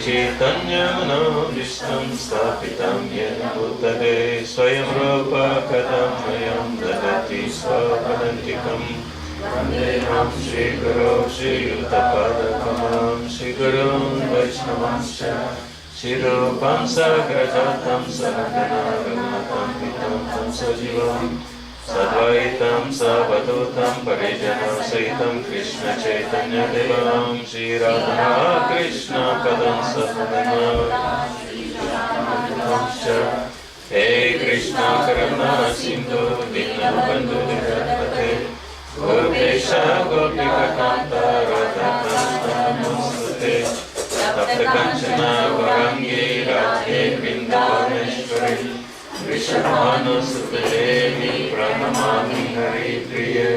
Chaitanyamanovistam stapitam yen bhutale swayam rupa kadammayam dadati svapadantikam Vandeham Shri Guru Shri Yuttapadakamalam Shri Gurun Vaishnavanscha Shri Rupam Sagrajatam Sahagana Raghunatam Vitam Tam Sajivam Sadvaitam Savadutam Parijana Saitam Krishna Chaitanya Devam Shri Radha Krishna Padam Sahanama Hey Krishna Karuna Sindhu Dinabandhu Jagapate Gopesha Gopika Kanta Radha Krishna Namaste Tapta Kanchana Gaurangi Radhe Vrindavaneshwari Vrishabhanu Sutadevi Pranamami Hari Priye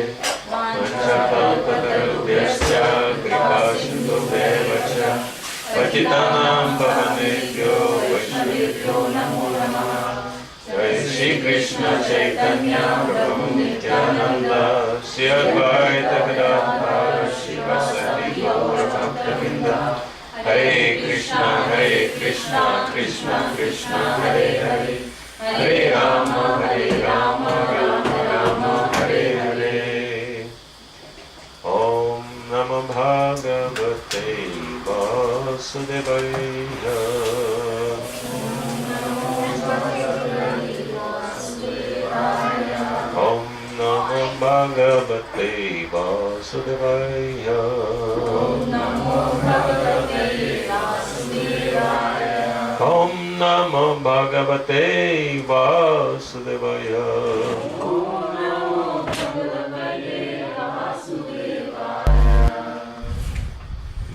Vanchapapatarubhyascha Kripasindhubhyevacha Patitanam Pavanebhyo Vaishnavebhyo Namo Namaha Jai Shri Krishna Chaitanya Prabhu Nityananda Shri Advaita Gadadhara Shivasati Gaura Bhaktavinda Hare Krishna Krishna Krishna Hare Hare Hare Rama Rama Rama Hare Hare Om Namo Bhagavate Vasudevaya Om Namo Bhagavate Vasudevaya Om Namo Bhagavate Vasudevaya Om Namo Bhagavate Vasudevaya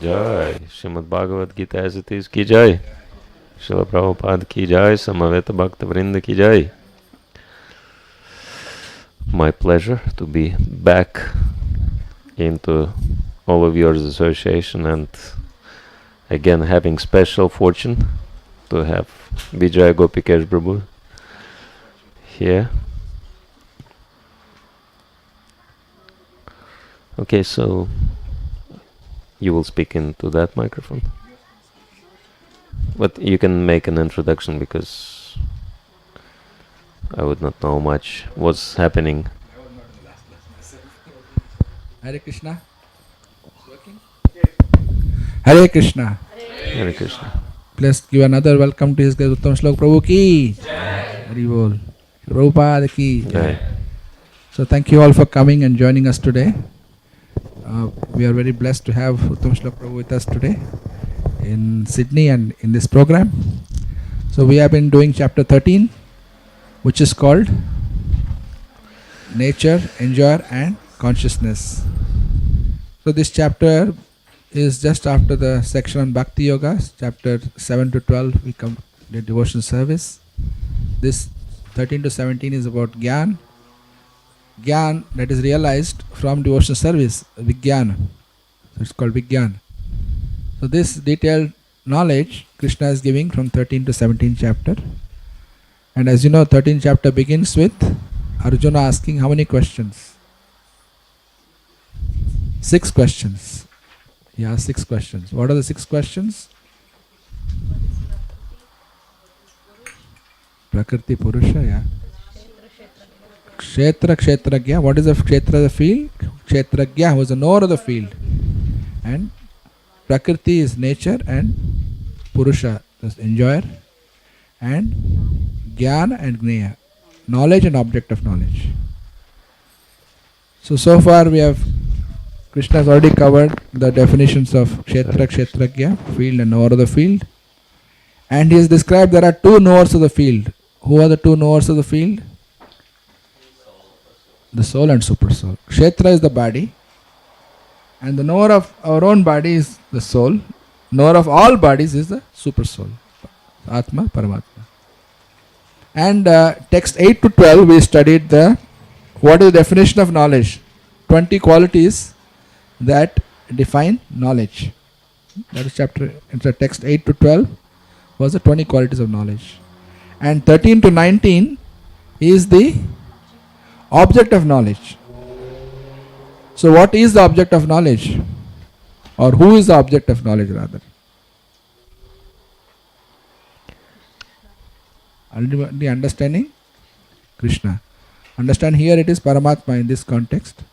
Jai Srimad Bhagavad Gita as it is ki jai Srila Prabhupada ki jai Samaveta Bhakta Vrinda ki jai. My pleasure to be back into all of yours association and again having special fortune to have Vijaya Gopikesh Prabhu here. Okay, so you will speak into that microphone. But you can make an introduction because I would not know much what's happening. Hare Krishna. Hare Krishna. Hare Krishna. Let's give another welcome to ISKCON Uttam Shloka Prabhu ki. Hari Bol. Prabhupada ki. So thank you all for coming and joining us today. We are very blessed to have Uttam Shloka Prabhu with us today in Sydney and in this program. So we have been doing chapter 13, which is called Nature, Enjoyer and Consciousness. So this chapter is just after the section on Bhakti Yoga, chapter 7 to 12 we come the devotion service. This 13 to 17 is about Gyan. Gyan that is realized from devotion service, Vigyan. So it's called Vigyan. So this detailed knowledge Krishna is giving from 13 to 17 chapter. And as you know, 13th chapter begins with Arjuna asking how many questions? 6 questions. He asked 6 questions. What are the 6 questions? Prakriti Purusha, yeah. Kshetra, Kshetragya. What is the Kshetra, the field? Kshetragya was the knower of the field. And Prakriti is nature and Purusha, the enjoyer. And Jnana and Gneya, knowledge and object of knowledge. So far we have, Krishna has already covered the definitions of Kshetra, Kshetragya, field and knower of the field. And he has described there are 2 knowers of the field. Who are the 2 knowers of the field? The soul and super soul. Kshetra is the body. And the knower of our own body is the soul. Knower of all bodies is the super soul. Atma, Paramatma. And text 8 to 12 we studied what is the definition of knowledge. 20 qualities that define knowledge. That is chapter, text 8 to 12 was the 20 qualities of knowledge. And 13 to 19 is the object of knowledge. So what is the object of knowledge? Or who is the object of knowledge rather? Ultimately understanding Krishna. Understand here it is Paramatma in this context.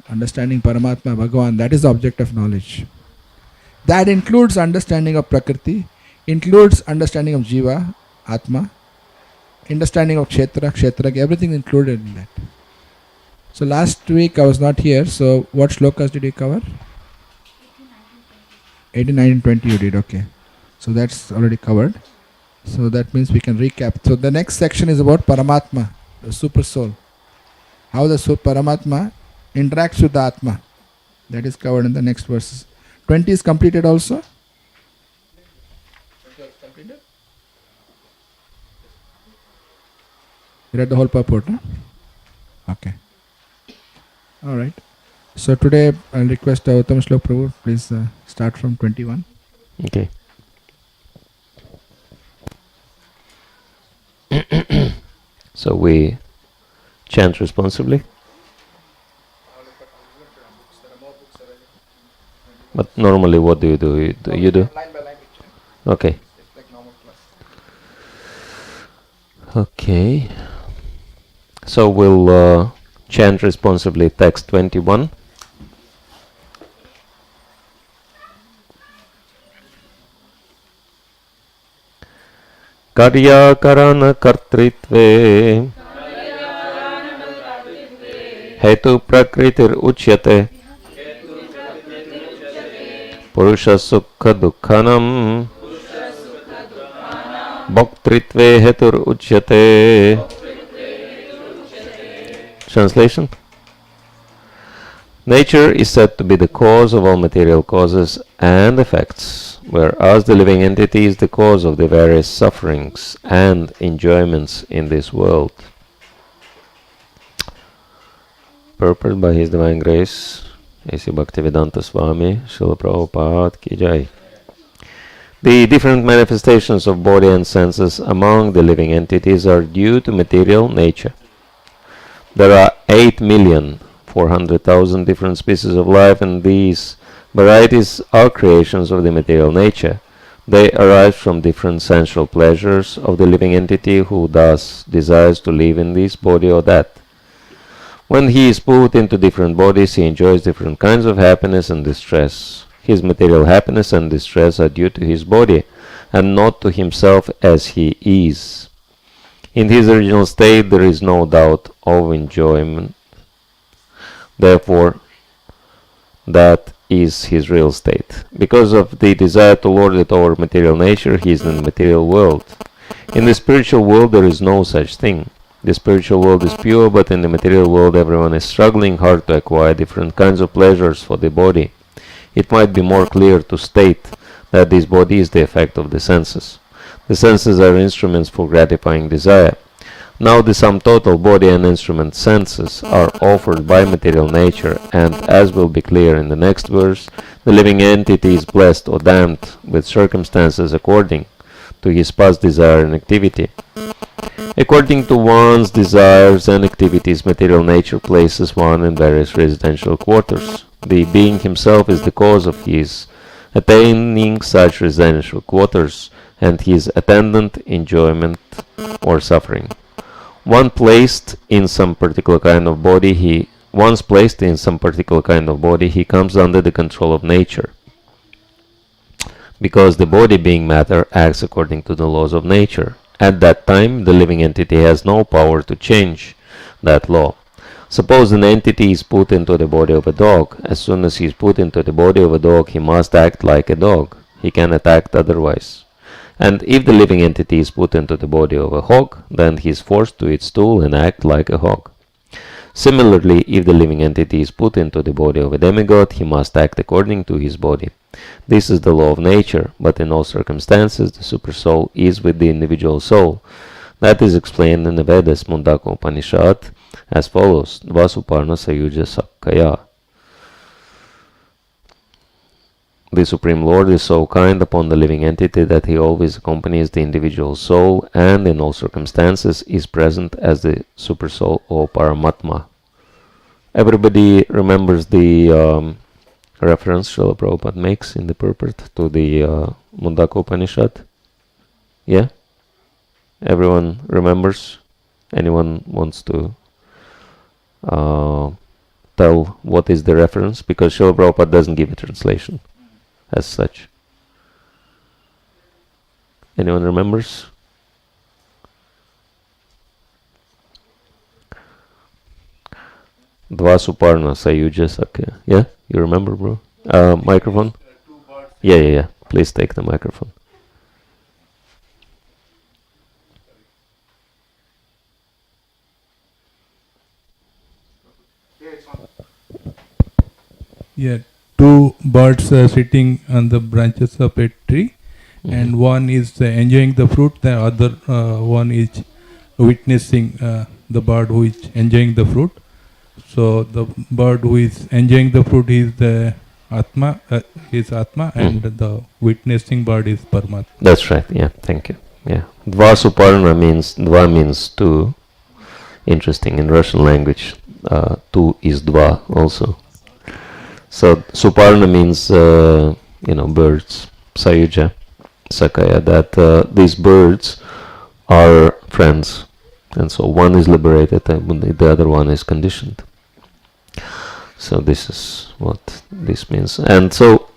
Understanding Paramatma, Bhagavan, that is the object of knowledge. That includes understanding of Prakriti, includes understanding of Jiva, Atma, understanding of Kshetra, Kshetra, everything included in that. So last week I was not here, so what shlokas did you cover? 18, 19, 20 you did, okay. So that's already covered. So that means we can recap. So the next section is about Paramatma, the super soul. How the Paramatma interacts with the Atma. That is covered in the next verses. 20 is completed also? 20 is completed? You read the whole purport, huh? Okay. Alright. So today I'll request Uttam Shlok Prabhu, please start from 21. Okay. So we chant responsibly. But normally what do? You do? Line by line. Okay. It's like normal class. Okay. So we'll chant responsibly text 21. Karyakarana kartritve hetu prakritir uchyate purusha sukha dukkhanam bhaktritve hetur uchyate. Translation. Nature is said to be the cause of all material causes and effects, whereas the living entity is the cause of the various sufferings and enjoyments in this world. Purport by His Divine Grace, A.C. Bhaktivedanta Swami, Srila Prabhupada Ki Jai. The different manifestations of body and senses among the living entities are due to material nature. There are 8,400,000 different species of life, and these varieties are creations of the material nature. They arise from different sensual pleasures of the living entity who thus desires to live in this body or that. When he is put into different bodies, he enjoys different kinds of happiness and distress. His material happiness and distress are due to his body, and not to himself as he is. In his original state there is no doubt of enjoyment. Therefore, that is his real state. Because of the desire to lord it over material nature, he is in the material world. In the spiritual world there is no such thing. The spiritual world is pure, but in the material world everyone is struggling hard to acquire different kinds of pleasures for the body. It might be more clear to state that this body is the effect of the senses. The senses are instruments for gratifying desire. Now the sum total body and instrument senses are offered by material nature, and as will be clear in the next verse, the living entity is blessed or damned with circumstances according to his past desire and activity. According to one's desires and activities, material nature places one in various residential quarters. The being himself is the cause of his attaining such residential quarters and his attendant enjoyment or suffering. Once placed in some particular kind of body, he comes under the control of nature. Because the body, being matter, acts according to the laws of nature. At that time, the living entity has no power to change that law. Suppose an entity is put into the body of a dog. As soon as he is put into the body of a dog, he must act like a dog. He cannot act otherwise. And if the living entity is put into the body of a hog, then he is forced to eat stool and act like a hog. Similarly, if the living entity is put into the body of a demigod, he must act according to his body. This is the law of nature, but in all circumstances the supersoul is with the individual soul. That is explained in the Vedas Mundaka Upanishad as follows: Dvasuparna Sayuja Sakkaya. The Supreme Lord is so kind upon the living entity that he always accompanies the individual soul and in all circumstances is present as the Supersoul or Paramatma. Everybody remembers the reference Srila Prabhupada makes in the purport to the Mundaka Upanishad? Yeah? Everyone remembers? Anyone wants to tell what is the reference? Because Srila Prabhupada doesn't give a translation as such. Anyone remembers? Dva Suparna Sayuja Sakya. Yeah? You remember, bro? Microphone? Yeah. Please take the microphone. Yeah, two birds are sitting on the branches of a tree, and one is enjoying the fruit, the other one is witnessing the bird who is enjoying the fruit. So the bird who is enjoying the fruit is the Atma, and the witnessing bird is Paramatma. That's right, yeah, thank you. Yeah. Dva Suparna means two. Interesting, in Russian language, two is dva also. So Suparna means, birds, Sayuja, Sakaya, that these birds are friends. And so one is liberated and the other one is conditioned. So this is what this means. And so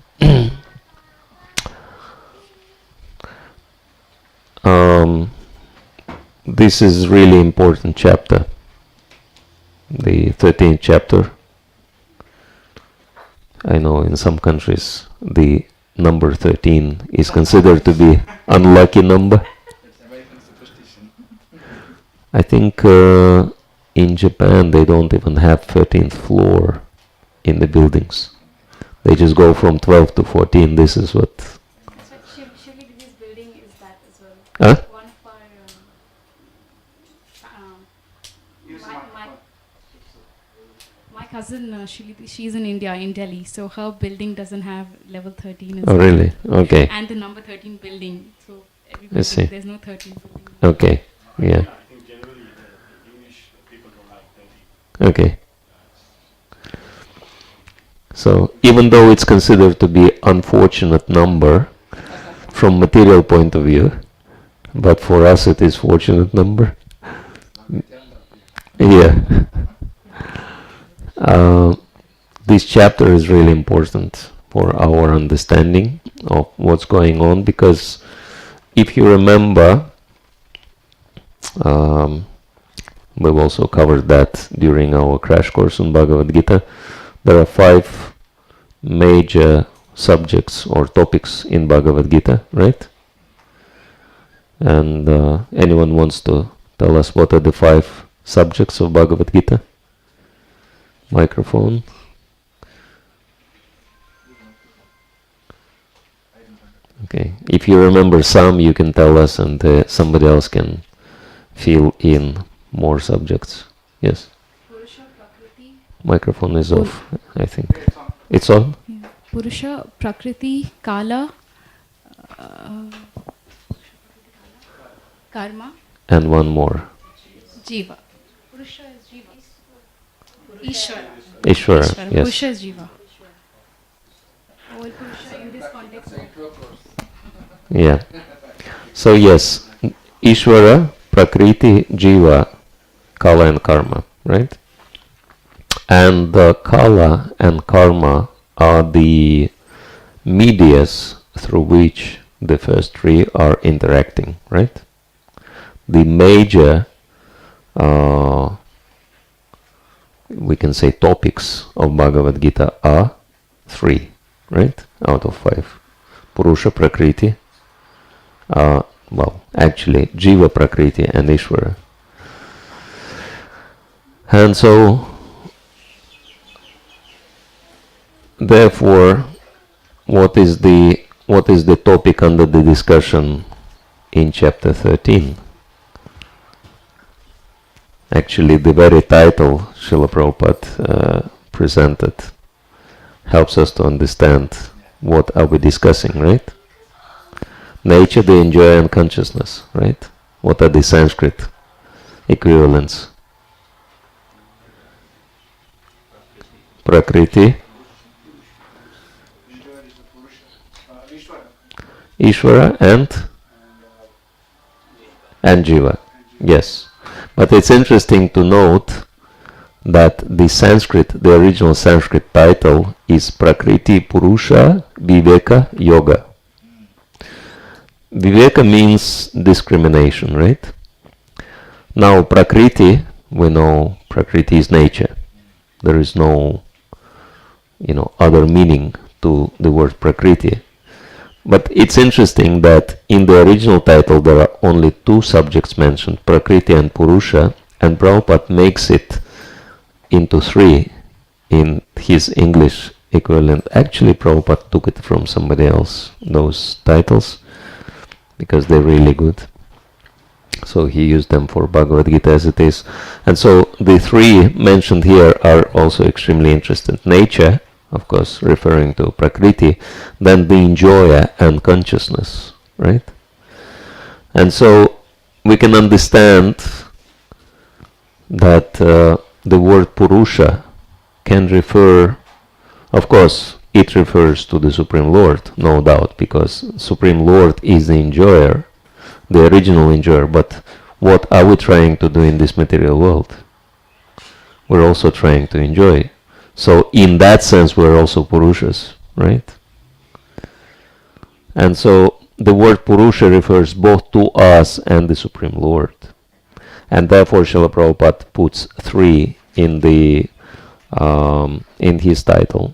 this is really important chapter, the 13th chapter. I know in some countries the number 13 is considered to be unlucky number. I think in Japan they don't even have 13th floor in the buildings. They just go from 12 to 14. This is what... Surely this building is that as well. Huh? One of our my cousin, she's in India, in Delhi, so her building doesn't have level 13 as Oh, well. really? Okay. And the number 13 building, so every I see. there's no 13 building. Okay. Yeah. I think generally the English people don't like 30. Okay. So even though it's considered to be unfortunate number from material point of view, but for us it is fortunate number. Yeah. This chapter is really important for our understanding of what's going on, because if you remember, we've also covered that during our crash course on Bhagavad Gita. There are 5 major subjects or topics in Bhagavad Gita, right? And anyone wants to tell us what are the 5 subjects of Bhagavad Gita? Microphone. Okay, if you remember some, you can tell us, and somebody else can fill in more subjects. Yes? Purusha, Prakriti. Microphone is off, I think. It's on? Yeah. Purusha, Prakriti, Kala, Karma, And one more. Jiva. Purusha is Jiva. Ishvara. Ishvara, yes. Purusha is Jiva. All Purusha in this context. Yeah. So yes, Ishvara, Prakriti, Jiva, Kala and Karma, right? And the Kala and Karma are the medias through which the first 3 are interacting, right? The major, we can say, topics of Bhagavad Gita are 3, right? Out of 5. Purusha, Prakriti, actually Jiva, Prakriti and Ishvara. And so, therefore, what is the topic under the discussion in chapter 13? Actually, the very title Srila Prabhupada presented helps us to understand what are we discussing, right? Nature, the enjoyer, and consciousness, right? What are the Sanskrit equivalents? Prakriti, Ishvara, And Jiva, yes. But it's interesting to note that the Sanskrit, the original Sanskrit title is Prakriti Purusha Viveka Yoga. Viveka means discrimination, right? Now Prakriti, we know Prakriti is nature. There is no, other meaning to the word Prakriti. But it's interesting that in the original title there are only two subjects mentioned, Prakriti and Purusha, and Prabhupada makes it into three in his English equivalent. Actually, Prabhupada took it from somebody else, those titles, because they're really good. So he used them for Bhagavad Gita as it is. And so the three mentioned here are also extremely interesting. Nature, of course, referring to Prakriti, then the enjoyer and consciousness, right? And so we can understand that the word Purusha can refer, of course, it refers to the Supreme Lord, no doubt, because Supreme Lord is the enjoyer, the original enjoyer. But what are we trying to do in this material world? We're also trying to enjoy. So in that sense, we're also Purushas, right? And so the word Purusha refers both to us and the Supreme Lord. And therefore Srila Prabhupada puts three in the in his title,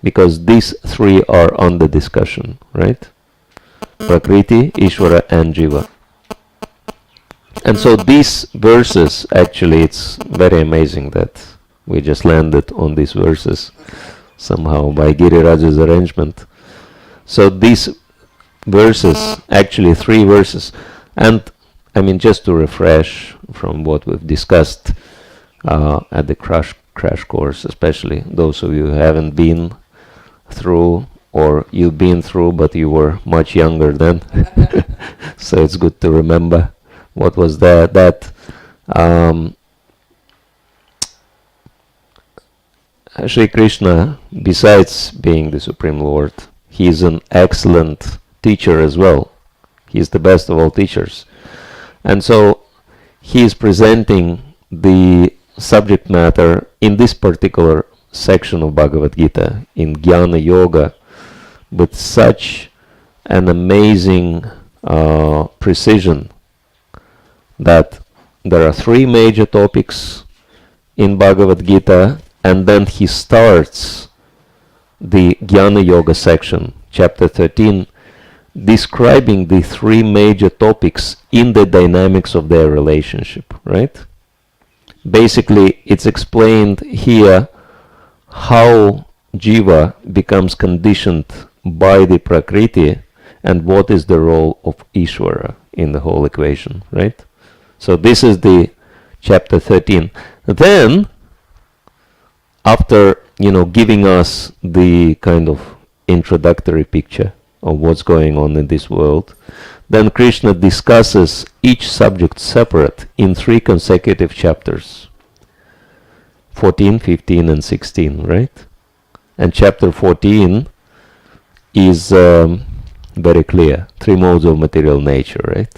because these three are under discussion, right? Prakriti, Ishvara and Jiva. And so these verses, actually it's very amazing that we just landed on these verses somehow by Giriraja's arrangement. So these verses, actually three verses, and I mean, just to refresh from what we've discussed at the crash course, especially those of you who haven't been through, or you've been through but you were much younger then. So it's good to remember what was there. That Sri Krishna, besides being the Supreme Lord, he is an excellent teacher as well. He is the best of all teachers. And so he is presenting the subject matter in this particular section of Bhagavad Gita, in Jnana Yoga, with such an amazing precision that there are three major topics in Bhagavad Gita, and then he starts the Jnana Yoga section, chapter 13, describing the three major topics in the dynamics of their relationship, right? Basically, it's explained here how Jiva becomes conditioned by the Prakriti and what is the role of Ishvara in the whole equation, right? So this is the chapter 13. Then, after, giving us the kind of introductory picture of what's going on in this world, then Krishna discusses each subject separate in three consecutive chapters, 14, 15 and 16, right? And chapter 14 is very clear, three modes of material nature, right?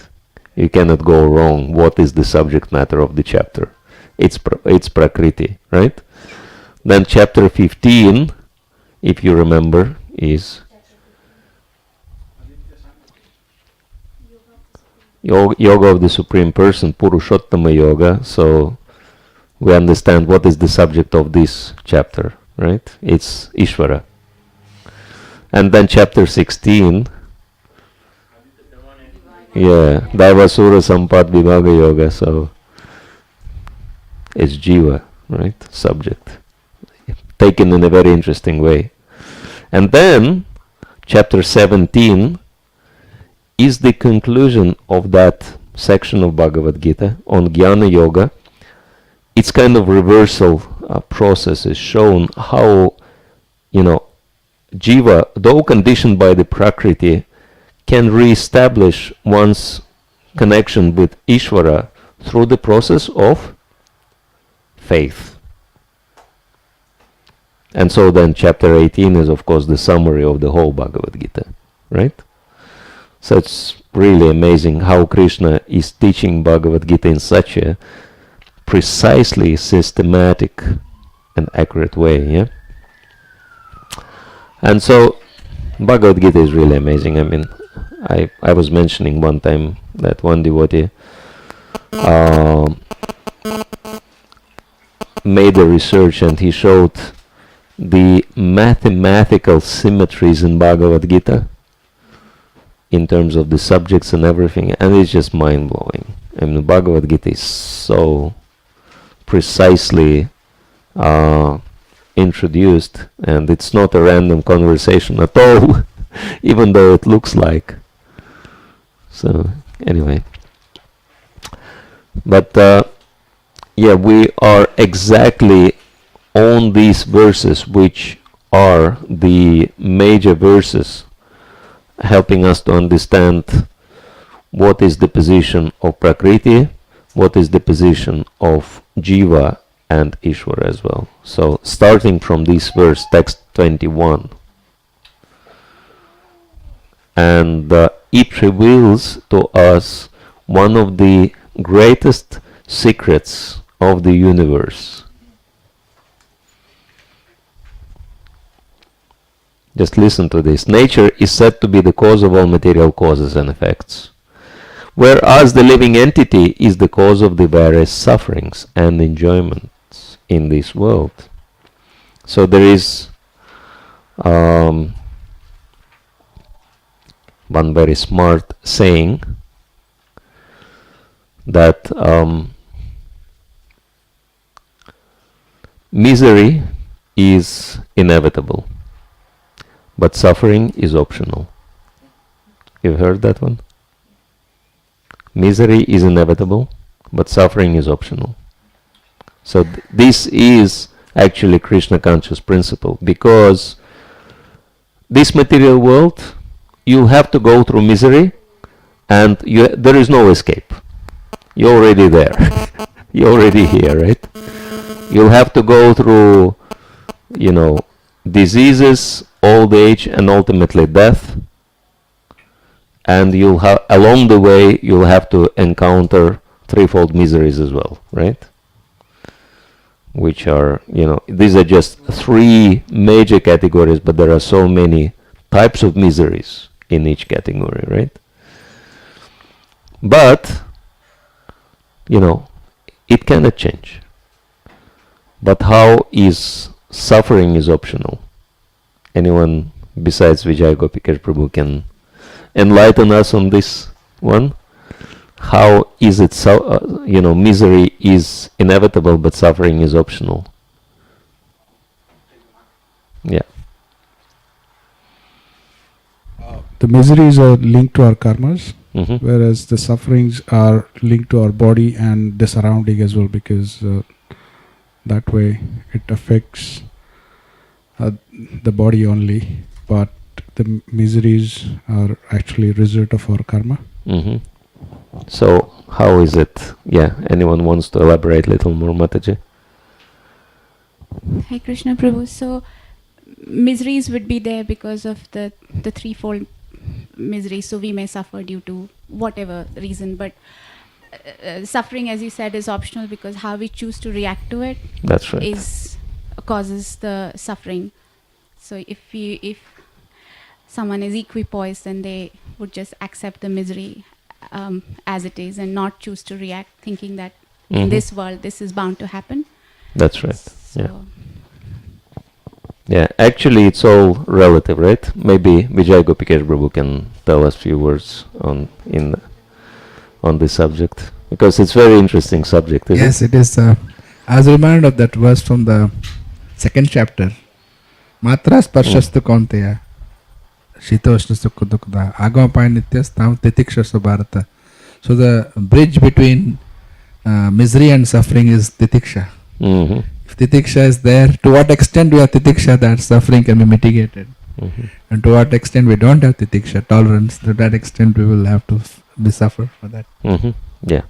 You cannot go wrong. What is the subject matter of the chapter? It's Prakriti, right? Then chapter 15, if you remember, is Yoga of the Supreme Person, Purushottama Yoga. So we understand what is the subject of this chapter, right? It's Ishvara. And then chapter 16, Daivasura Sampad Vibhaga Yoga. So it's Jiva, right? Subject. Taken in a very interesting way. And then chapter 17 is the conclusion of that section of Bhagavad Gita on Jnana Yoga. It's kind of reversal process is shown how, Jiva, though conditioned by the Prakriti, can re-establish one's connection with Ishvara through the process of faith. And so then chapter 18 is of course the summary of the whole Bhagavad Gita, right? So it's really amazing how Krishna is teaching Bhagavad Gita in such a precisely systematic and accurate way, yeah? And so Bhagavad Gita is really amazing. I mean, I was mentioning one time that one devotee made a research and he showed the mathematical symmetries in Bhagavad Gita in terms of the subjects and everything, and it's just mind-blowing. I mean, Bhagavad Gita is so precisely introduced, and it's not a random conversation at all, even though it looks like. So, anyway. But, yeah, we are exactly on these verses, which are the major verses helping us to understand what is the position of Prakriti, what is the position of Jiva and Ishvara as well. So starting from this verse, text 21, and it reveals to us one of the greatest secrets of the universe. Just listen to this. Nature is said to be the cause of all material causes and effects, whereas the living entity is the cause of the various sufferings and enjoyments in this world. So there is one very smart saying that misery is inevitable, but suffering is optional. You've heard that one? Misery is inevitable, but suffering is optional. So this is actually Krishna conscious principle, because this material world, you have to go through misery, and there is no escape. You're already there. You're already here, right? You'll have to go through, diseases, old age, and ultimately death. And you'll have, along the way, you'll have to encounter threefold miseries as well, right? Which are, these are just three major categories, but there are so many types of miseries in each category, right? But, it cannot change. But how is suffering is optional? Anyone besides Vijay Gopikesh Prabhu can enlighten us on this one? How is it so, misery is inevitable but suffering is optional? Yeah. The miseries are linked to our karmas, Mm-hmm. whereas the sufferings are linked to our body and the surrounding as well, because that way it affects the body only, but the miseries are actually a result of our karma. Mm-hmm. So how is it? Yeah, anyone wants to elaborate a little more, Mataji? Hi Krishna Prabhu. So miseries would be there because of the threefold misery, so we may suffer due to whatever reason, but suffering, as you said, is optional, because how we choose to react to it That's right. is causes the suffering. So if someone is equipoised, then they would just accept the misery as it is and not choose to react, thinking that in this world this is bound to happen. That's right. So Yeah. Yeah, actually it's all relative, right? Maybe Vijay Gopikesh Prabhu can tell us a few words on this subject, because it's very interesting subject, isn't Yes, it is. I was reminded of that verse from the second chapter. Matra sparshasthu kaunteya shitoshna sukha dukha agamapai nityas tam titikshasa bharata. So the bridge between misery and suffering is titiksha. Mm-hmm. If titiksha is there, to what extent we have titiksha, that suffering can be mitigated. Mm-hmm. And to what extent we don't have titiksha, tolerance, to that extent we will have to be suffer for that. Mm-hmm. Yeah.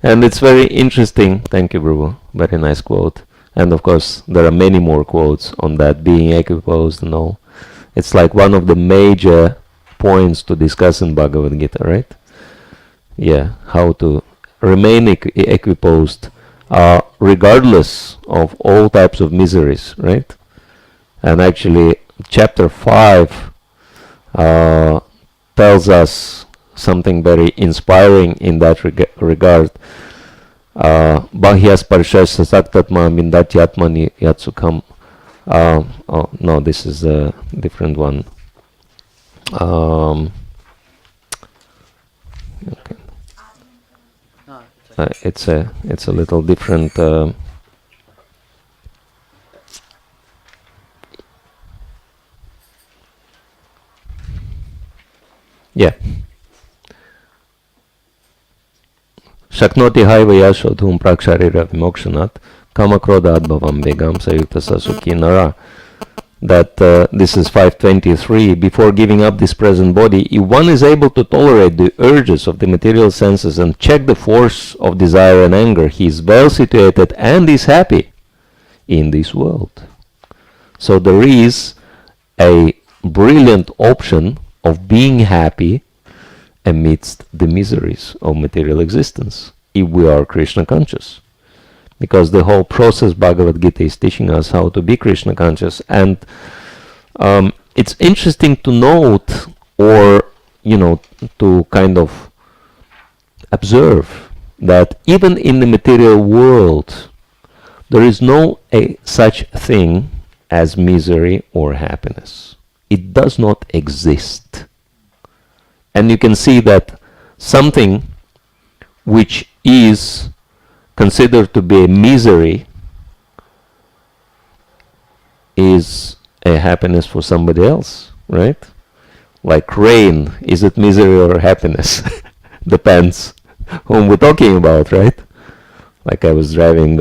And it's very interesting. Thank you, Prabhu. Very nice quote. And of course, there are many more quotes on that, being equiposed and all. It's like one of the major points to discuss in Bhagavad Gita, right? Yeah, how to remain equiposed regardless of all types of miseries, right? And actually, chapter 5 tells us something very inspiring in that regard. Bahyas parshas saktatma mindatyatmani yatsukham. Oh no, this is a different one. Okay. It's a little different. Yeah. Shaknoti haivaya shodhum praksharira vimokshanat kamakrodad bhavam vegam sayukta sasukhi nara. That this is 523. Before giving up this present body, if one is able to tolerate the urges of the material senses and check the force of desire and anger, he is well situated and is happy in this world. So there is a brilliant option of being happy amidst the miseries of material existence, if we are Krishna conscious. Because the whole process Bhagavad Gita is teaching us how to be Krishna conscious. And it's interesting to note, or to kind of observe, that even in the material world there is no such thing as misery or happiness. It does not exist. And you can see that something which is considered to be a misery is a happiness for somebody else, right? Like rain, is it misery or happiness? Depends whom we're talking about, right? Like I was riding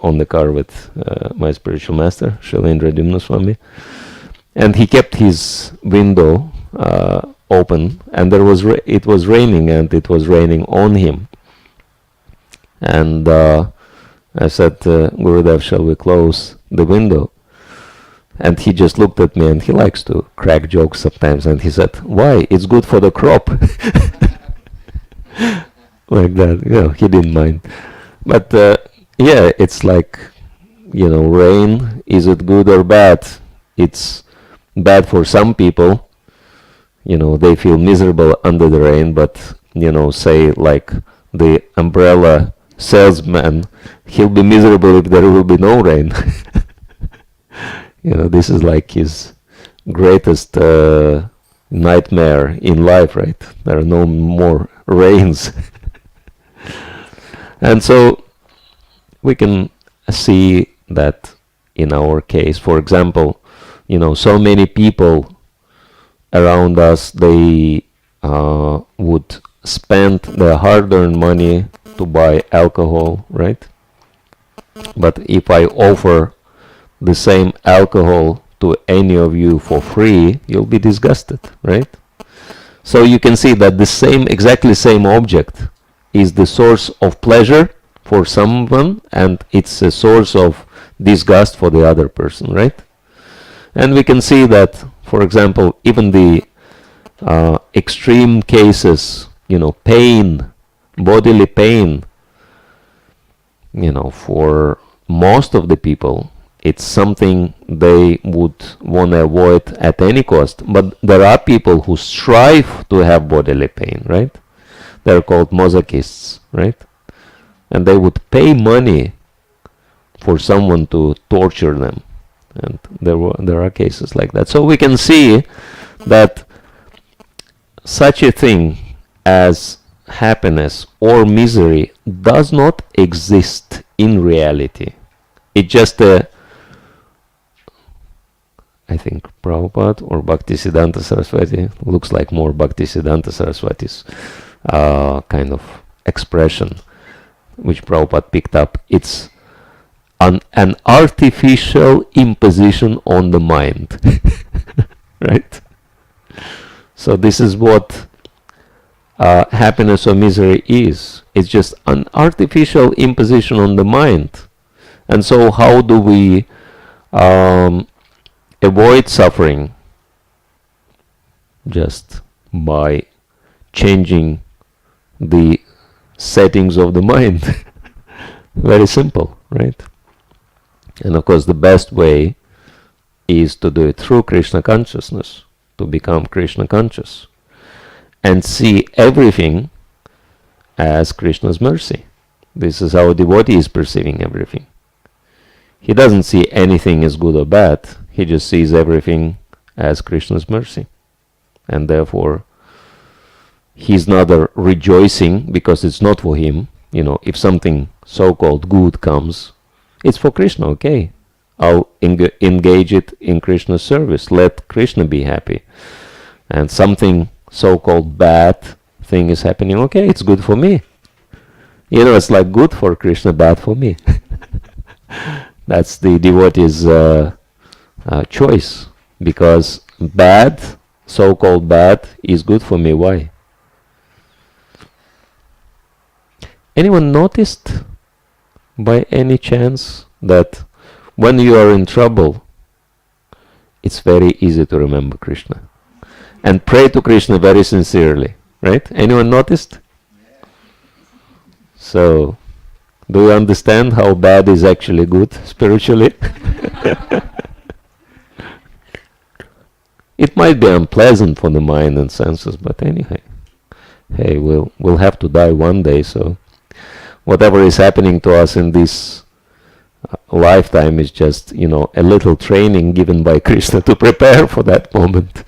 on the car with my spiritual master, Shalendra Dimna Swami, and he kept his window open, and it was raining, and it was raining on him. And I said, Gurudev, shall we close the window? And he just looked at me, and he likes to crack jokes sometimes, and he said, why? It's good for the crop. Like that, he didn't mind. But yeah, it's like, rain, is it good or bad? It's bad for some people. They feel miserable under the rain, but, say like the umbrella salesman, he'll be miserable if there will be no rain. This is like his greatest nightmare in life, right? There are no more rains. And so we can see that in our case, for example, so many people around us, they would spend their hard-earned money to buy alcohol, right? But if I offer the same alcohol to any of you for free, you'll be disgusted, right? So you can see that the exactly same object is the source of pleasure for someone, and it's a source of disgust for the other person, right? And we can see that, for example, even the extreme cases, pain, bodily pain, for most of the people, it's something they would want to avoid at any cost. But there are people who strive to have bodily pain, right? They're called masochists, right? And they would pay money for someone to torture them. And there are cases like that. So we can see that such a thing as happiness or misery does not exist in reality. It just I think Prabhupada or Bhaktisiddhanta Saraswati, looks like more Bhaktisiddhanta Saraswati's kind of expression, which Prabhupada picked up. It's an artificial imposition on the mind. Right? So this is what happiness or misery is. It's just an artificial imposition on the mind. And so how do we avoid suffering? just by changing the settings of the mind. Very simple, right? And of course the best way is to do it through Krishna consciousness, to become Krishna conscious and see everything as Krishna's mercy. This is how a devotee is perceiving everything. He doesn't see anything as good or bad, he just sees everything as Krishna's mercy. And therefore he's not rejoicing because it's not for him. You know, if something so-called good comes, it's for Krishna, okay. I'll engage it in Krishna's service. Let Krishna be happy. And something so-called bad thing is happening, okay, it's good for me. You know, it's like good for Krishna, bad for me. That's the devotee's choice. Because bad, so-called bad, is good for me. Why? Anyone noticed by any chance that when you are in trouble, it's very easy to remember Krishna and pray to Krishna very sincerely, right? Anyone noticed? So, do you understand how bad is actually good spiritually? It might be unpleasant for the mind and senses, but anyway, hey, we'll have to die one day, so whatever is happening to us in this lifetime is just, you know, a little training given by Krishna to prepare for that moment.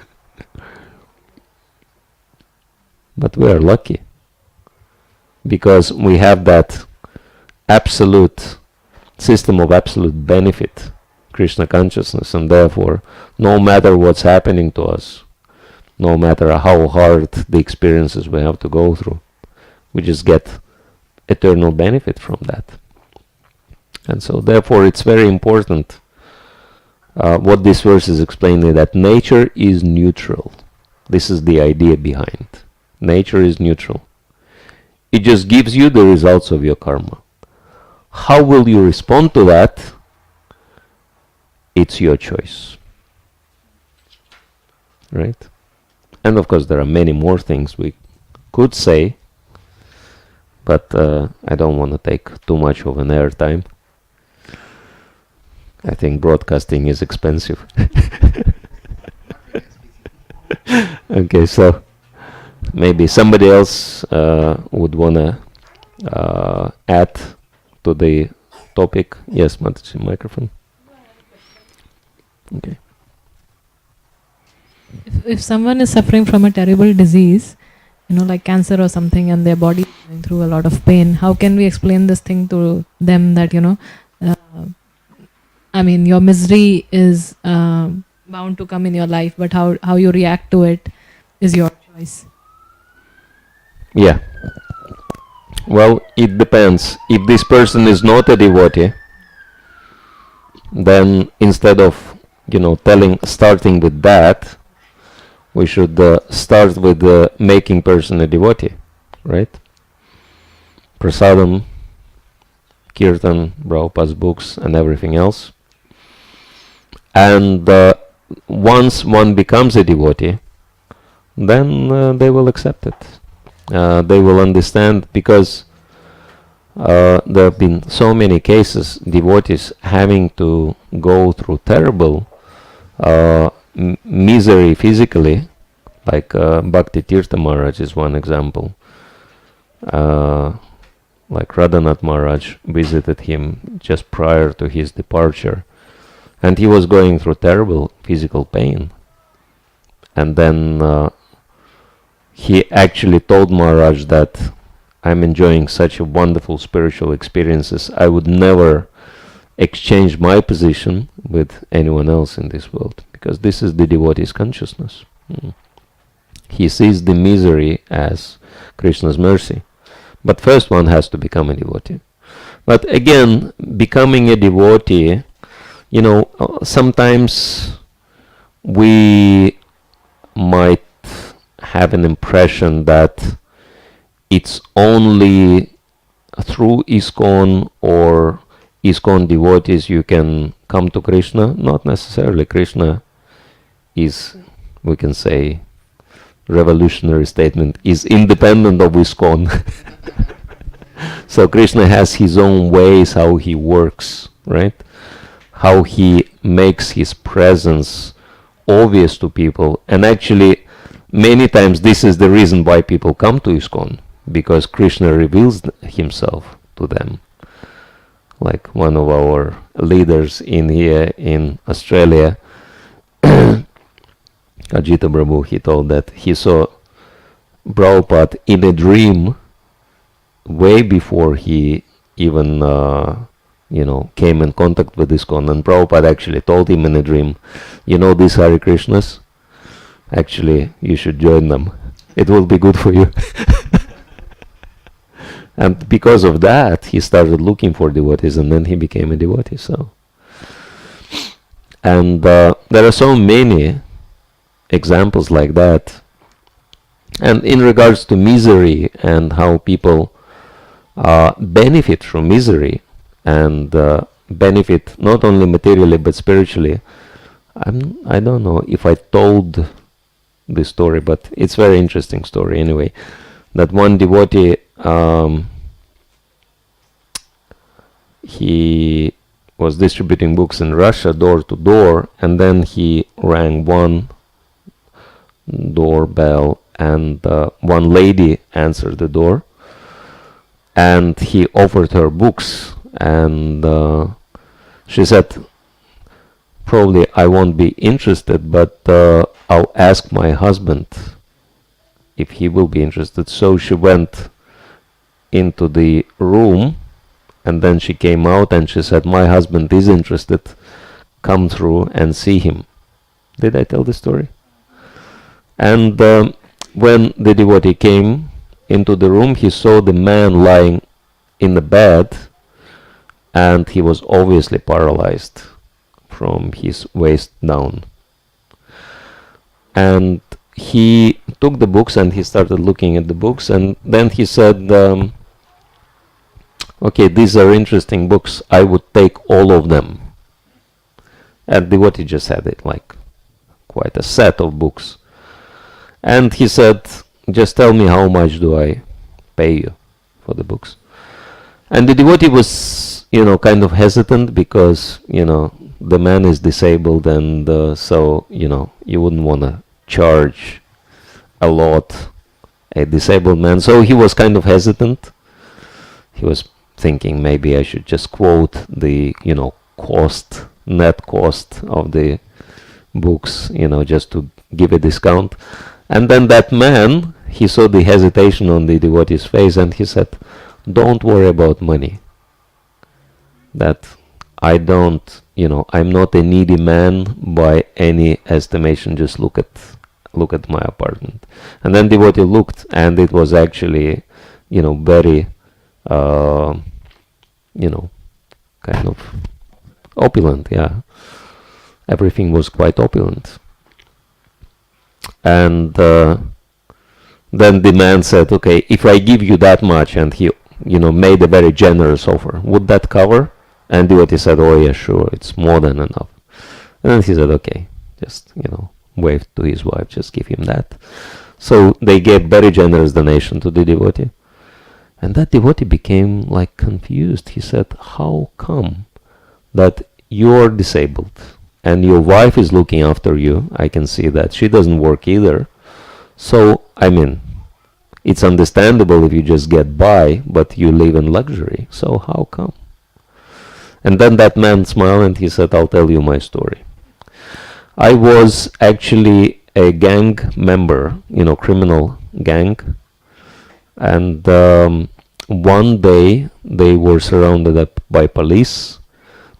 But we are lucky because we have that absolute system of absolute benefit, Krishna consciousness, and therefore no matter what's happening to us, no matter how hard the experiences we have to go through, we just get eternal benefit from that. And so therefore it's very important what this verse is explaining, that nature is neutral. This is the idea behind. Nature is neutral. It just gives you the results of your karma. How will you respond to that? It's your choice. Right? And of course there are many more things we could say, but I don't want to take too much of an airtime. I think broadcasting is expensive. Okay, so maybe somebody else would want to add to the topic. Yes, Mataji, microphone. Okay. If someone is suffering from a terrible disease, you know, like cancer or something, and their body is going through a lot of pain, how can we explain this thing to them that, you know, I mean, your misery is bound to come in your life, but how you react to it is your choice. Yeah. Well, it depends. If this person is not a devotee, then instead of, you know, starting with that, we should start with making person a devotee, right? Prasadam, Kirtan, Prabhupada's books, and everything else. And once one becomes a devotee, then they will accept it. They will understand, because there have been so many cases, devotees having to go through terrible misery physically, like Bhakti Tirtha Maharaj is one example. Like Radhanath Maharaj visited him just prior to his departure, and he was going through terrible physical pain. And then he actually told Maharaj that I'm enjoying such a wonderful spiritual experiences, I would never exchange my position with anyone else in this world, because this is the devotee's consciousness. He sees the misery as Krishna's mercy. But first one has to become a devotee. But again, becoming a devotee, you know, sometimes we might have an impression that it's only through ISKCON or ISKCON devotees you can come to Krishna. Not necessarily. Krishna is, we can say, revolutionary statement, is independent of ISKCON. So Krishna has his own ways how he works, right? How he makes his presence obvious to people. And actually, many times this is the reason why people come to ISKCON, because Krishna reveals himself to them. Like one of our leaders in here in Australia, Ajita Prabhu, he told that he saw Prabhupada in a dream way before he even came in contact with ISKCON. And Prabhupada actually told him in a dream, these Hare Krishnas, actually you should join them. It will be good for you. And because of that, he started looking for devotees, and then he became a devotee. So, and there are so many examples like that. And in regards to misery and how people benefit from misery and benefit not only materially but spiritually, I don't know if I told this story, but it's a very interesting story anyway. That one devotee, he was distributing books in Russia door to door, and then he rang one doorbell, and one lady answered the door, and he offered her books, and she said, probably I won't be interested, but I'll ask my husband if he will be interested. So she went into the room, and then she came out and she said, my husband is interested, come through and see him. Did I tell the story? And when the devotee came into the room, he saw the man lying in the bed, and he was obviously paralyzed from his waist down. And he took the books and he started looking at the books, and then he said, okay, these are interesting books, I would take all of them. And the devotee just had it, like quite a set of books. And he said, just tell me how much do I pay you for the books. And the devotee was, kind of hesitant because, the man is disabled, and so, you wouldn't want to charge a lot a disabled man. So he was kind of hesitant. He was thinking maybe I should just quote the, net cost of the books, just to give a discount. And then that man, he saw the hesitation on the devotee's face, and he said, don't worry about money. That I don't, I'm not a needy man by any estimation, just look at my apartment. And then devotee looked, and it was actually, very, kind of opulent, yeah. Everything was quite opulent. And then the man said, okay, if I give you that much, and he, made a very generous offer, would that cover? And devotee said, oh yeah, sure, it's more than enough. And then he said, okay, just, waved to his wife, just give him that. So they gave very generous donation to the devotee. And that devotee became like confused. He said, how come that you're disabled and your wife is looking after you? I can see that. She doesn't work either. So, it's understandable if you just get by, but you live in luxury. So how come? And then that man smiled and he said, I'll tell you my story. I was actually a gang member, criminal gang. And one day they were surrounded up by police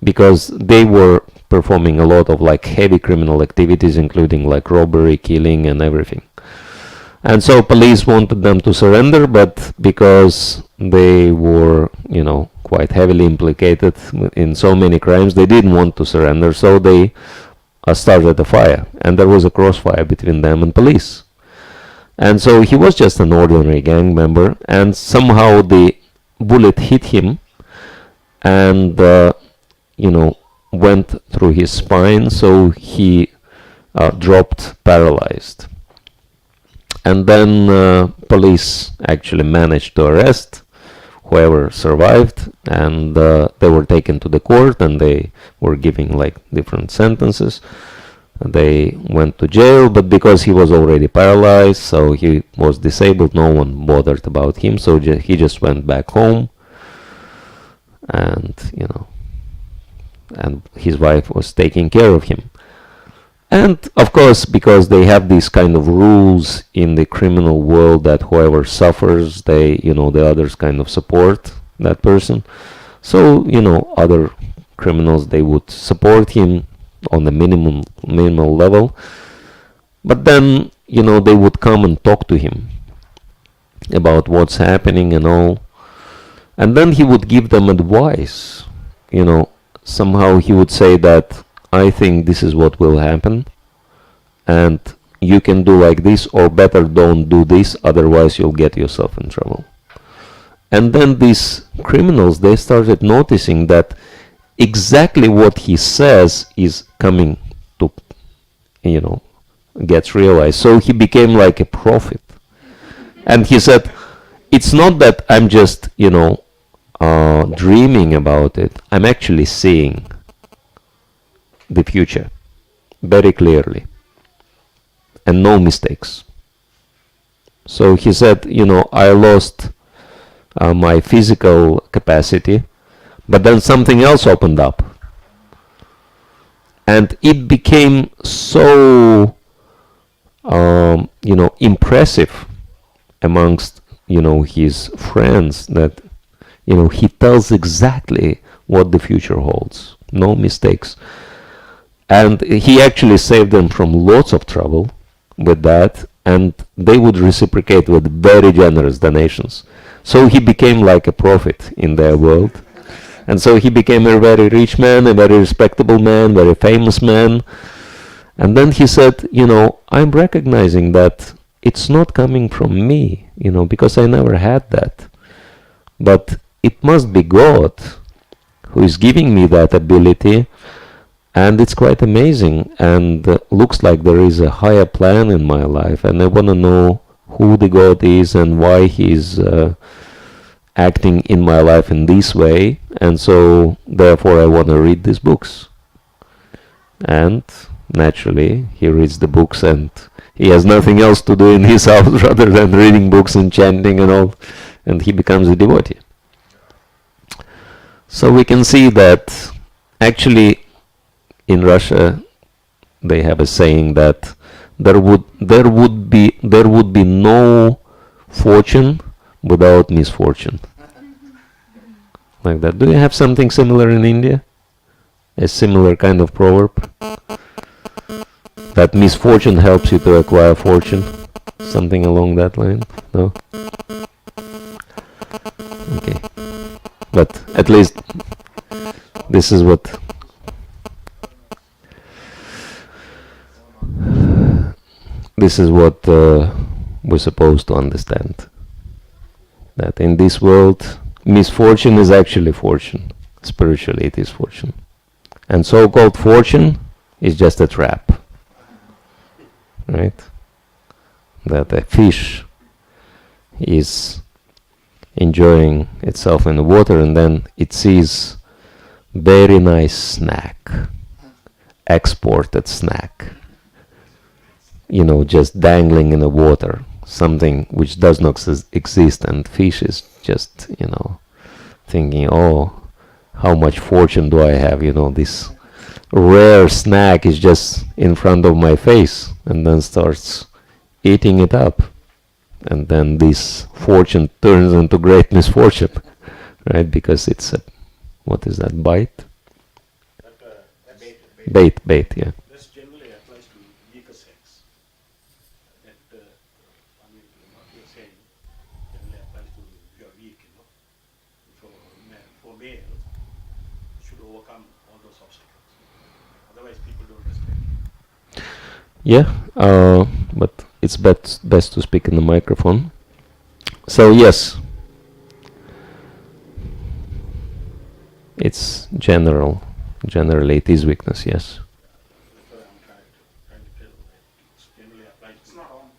because they were performing a lot of like heavy criminal activities, including like robbery, killing, and everything. And so police wanted them to surrender, but because they were, quite heavily implicated in so many crimes, they didn't want to surrender, so they started a fire, and there was a crossfire between them and police. And so he was just an ordinary gang member, and somehow the bullet hit him and, went through his spine, so he dropped paralyzed. And then police actually managed to arrest whoever survived, and they were taken to the court, and they were giving like different sentences. They went to jail, but because he was already paralyzed, so he was disabled, no one bothered about him, so he just went back home, and and his wife was taking care of him. And of course, because they have these kind of rules in the criminal world that whoever suffers, they, the others kind of support that person. So, other criminals, they would support him on the minimal level. But then, they would come and talk to him about what's happening and all. And then he would give them advice. Somehow he would say that, I think this is what will happen, and you can do like this, or better don't do this, otherwise you'll get yourself in trouble. And then these criminals, they started noticing that exactly what he says is coming to, gets realized. So he became like a prophet. And he said, it's not that I'm just, dreaming about it, I'm actually seeing the future very clearly, and no mistakes. So he said, I lost my physical capacity, but then something else opened up, and it became so impressive amongst his friends that he tells exactly what the future holds, no mistakes. And he actually saved them from lots of trouble with that, and they would reciprocate with very generous donations. So he became like a prophet in their world. And so he became a very rich man, a very respectable man, very famous man. And then he said, I'm recognizing that it's not coming from me, because I never had that. But it must be God who is giving me that ability. And it's quite amazing, and looks like there is a higher plan in my life, and I want to know who the God is and why he's acting in my life in this way, and so therefore I want to read these books. And naturally he reads the books, and he has nothing else to do in his house rather than reading books and chanting and all, and he becomes a devotee. So we can see that actually in Russia, they have a saying that there would be no fortune without misfortune. Like that. Do you have something similar in India? A similar kind of proverb? That misfortune helps you to acquire fortune? Something along that line? No? Okay. But at least this is what we're supposed to understand. That in this world, misfortune is actually fortune. Spiritually, it is fortune. And so-called fortune is just a trap. Right? That a fish is enjoying itself in the water, and then it sees very nice snack, exported snack, just dangling in the water, something which does not exist, and fish is just, thinking, oh, how much fortune do I have, this rare snack is just in front of my face, and then starts eating it up. And then this fortune turns into great misfortune, right? Because it's a, what is that, bite? Bait, yeah. This generally applies to weaker sex. That, what you're saying generally applies to if you're weak, For male, you should overcome all those obstacles. Otherwise, people don't respect you. Yeah, but it's best to speak in the microphone. So yes, it's generally it is weakness, yes. That's what I'm trying to tell. It generally applies. It's not on.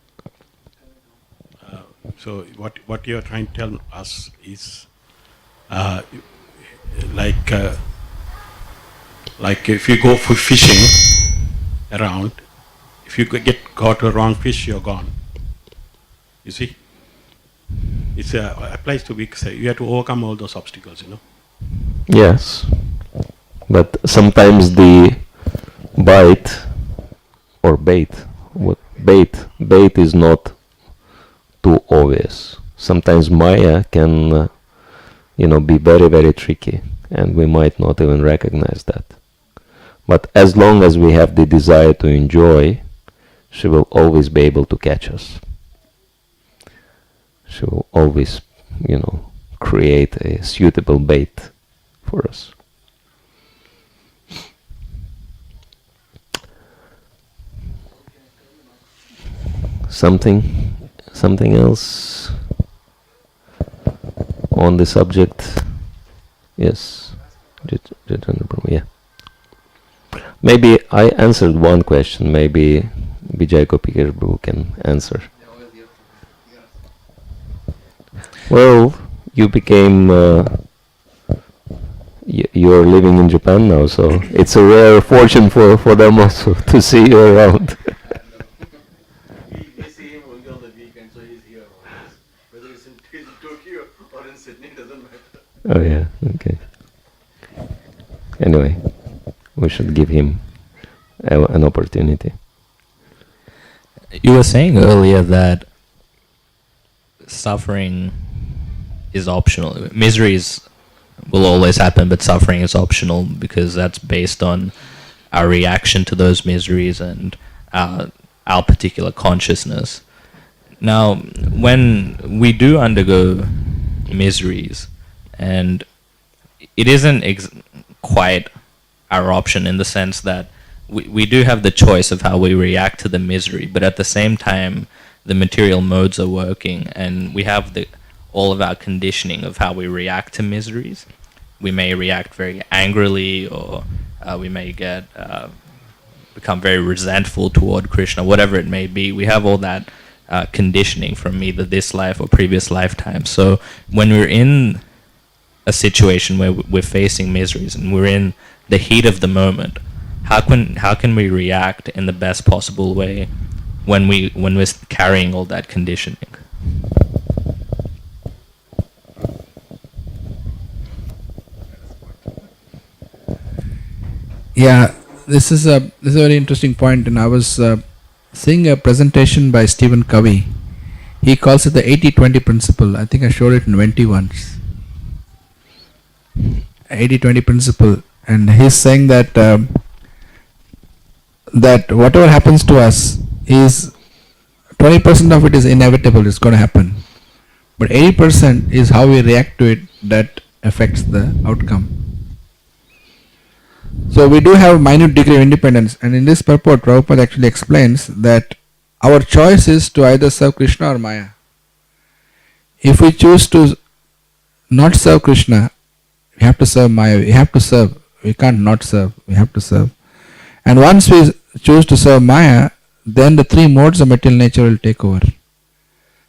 So what you're trying to tell us is like if you go for fishing around, if you got a wrong fish, you're gone. You see, it applies to weak side. You have to overcome all those obstacles, Yes, but sometimes the bite or bait is not too obvious. Sometimes Maya can be very, very tricky, and we might not even recognize that. But as long as we have the desire to enjoy, she will always be able to catch us. She will always create a suitable bait for us. Something else on the subject? Yes, yeah. Maybe I answered one question. Maybe Vijay Gopikar can answer. Well, you became. You're living in Japan now, so it's a rare fortune for them also to see you around. We see him only on the weekend, so he's here always. Whether he's in Tokyo or in Sydney doesn't matter. Oh yeah, okay. Anyway, we should give him an opportunity. You were saying earlier that suffering is optional. Miseries will always happen, but suffering is optional because that's based on our reaction to those miseries and our particular consciousness. Now, when we do undergo miseries, and it isn't quite our option in the sense that we do have the choice of how we react to the misery, but at the same time, the material modes are working, and we have all of our conditioning of how we react to miseries. We may react very angrily, or we may become very resentful toward Krishna, whatever it may be. We have all that conditioning from either this life or previous lifetimes. So when we're in a situation where we're facing miseries and we're in the heat of the moment, how can we react in the best possible way when we're carrying all that conditioning? Yeah, this is a very interesting point, and I was seeing a presentation by Stephen Covey. He calls it the 80-20 principle. I think I showed it in 20 once. 80-20 principle, and he's saying that that whatever happens to us is 20% of it is inevitable. It's going to happen, but 80% is how we react to it that affects the outcome. So we do have a minute degree of independence, and in this purport, Prabhupada actually explains that our choice is to either serve Krishna or Maya. If we choose to not serve Krishna, we have to serve Maya. We have to serve. We can't not serve. We have to serve. And once we choose to serve Maya, then the three modes of material nature will take over.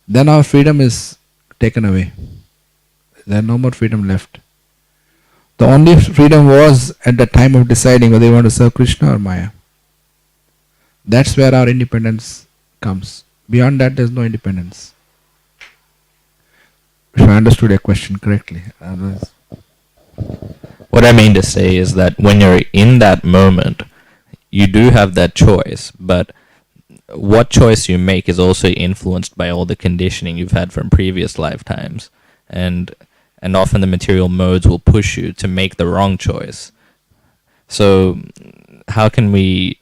Then our freedom is taken away. There is no more freedom left. The only freedom was at the time of deciding whether you want to serve Krishna or Maya. That's where our independence comes. Beyond that, there is no independence. If I understood your question correctly. Otherwise. What I mean to say is that when you're in that moment, you do have that choice, but what choice you make is also influenced by all the conditioning you've had from previous lifetimes. And often the material modes will push you to make the wrong choice. So how can we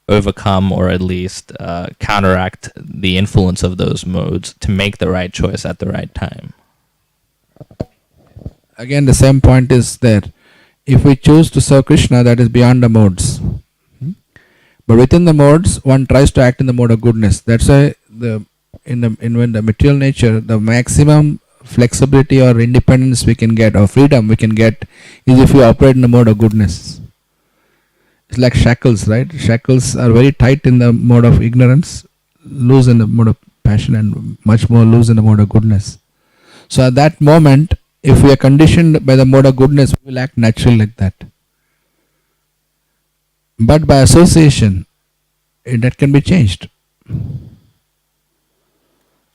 overcome, or at least counteract the influence of those modes to make the right choice at the right time? Again, the same point is there. If we choose to serve Krishna, that is beyond the modes. But within the modes, one tries to act in the mode of goodness. That's why in the material nature, the maximum flexibility or independence we can get, or freedom we can get, is if we operate in the mode of goodness. It's like shackles, right? Shackles are very tight in the mode of ignorance, loose in the mode of passion and much more loose in the mode of goodness. So at that moment, if we are conditioned by the mode of goodness, we will act naturally like that. But by association, that can be changed.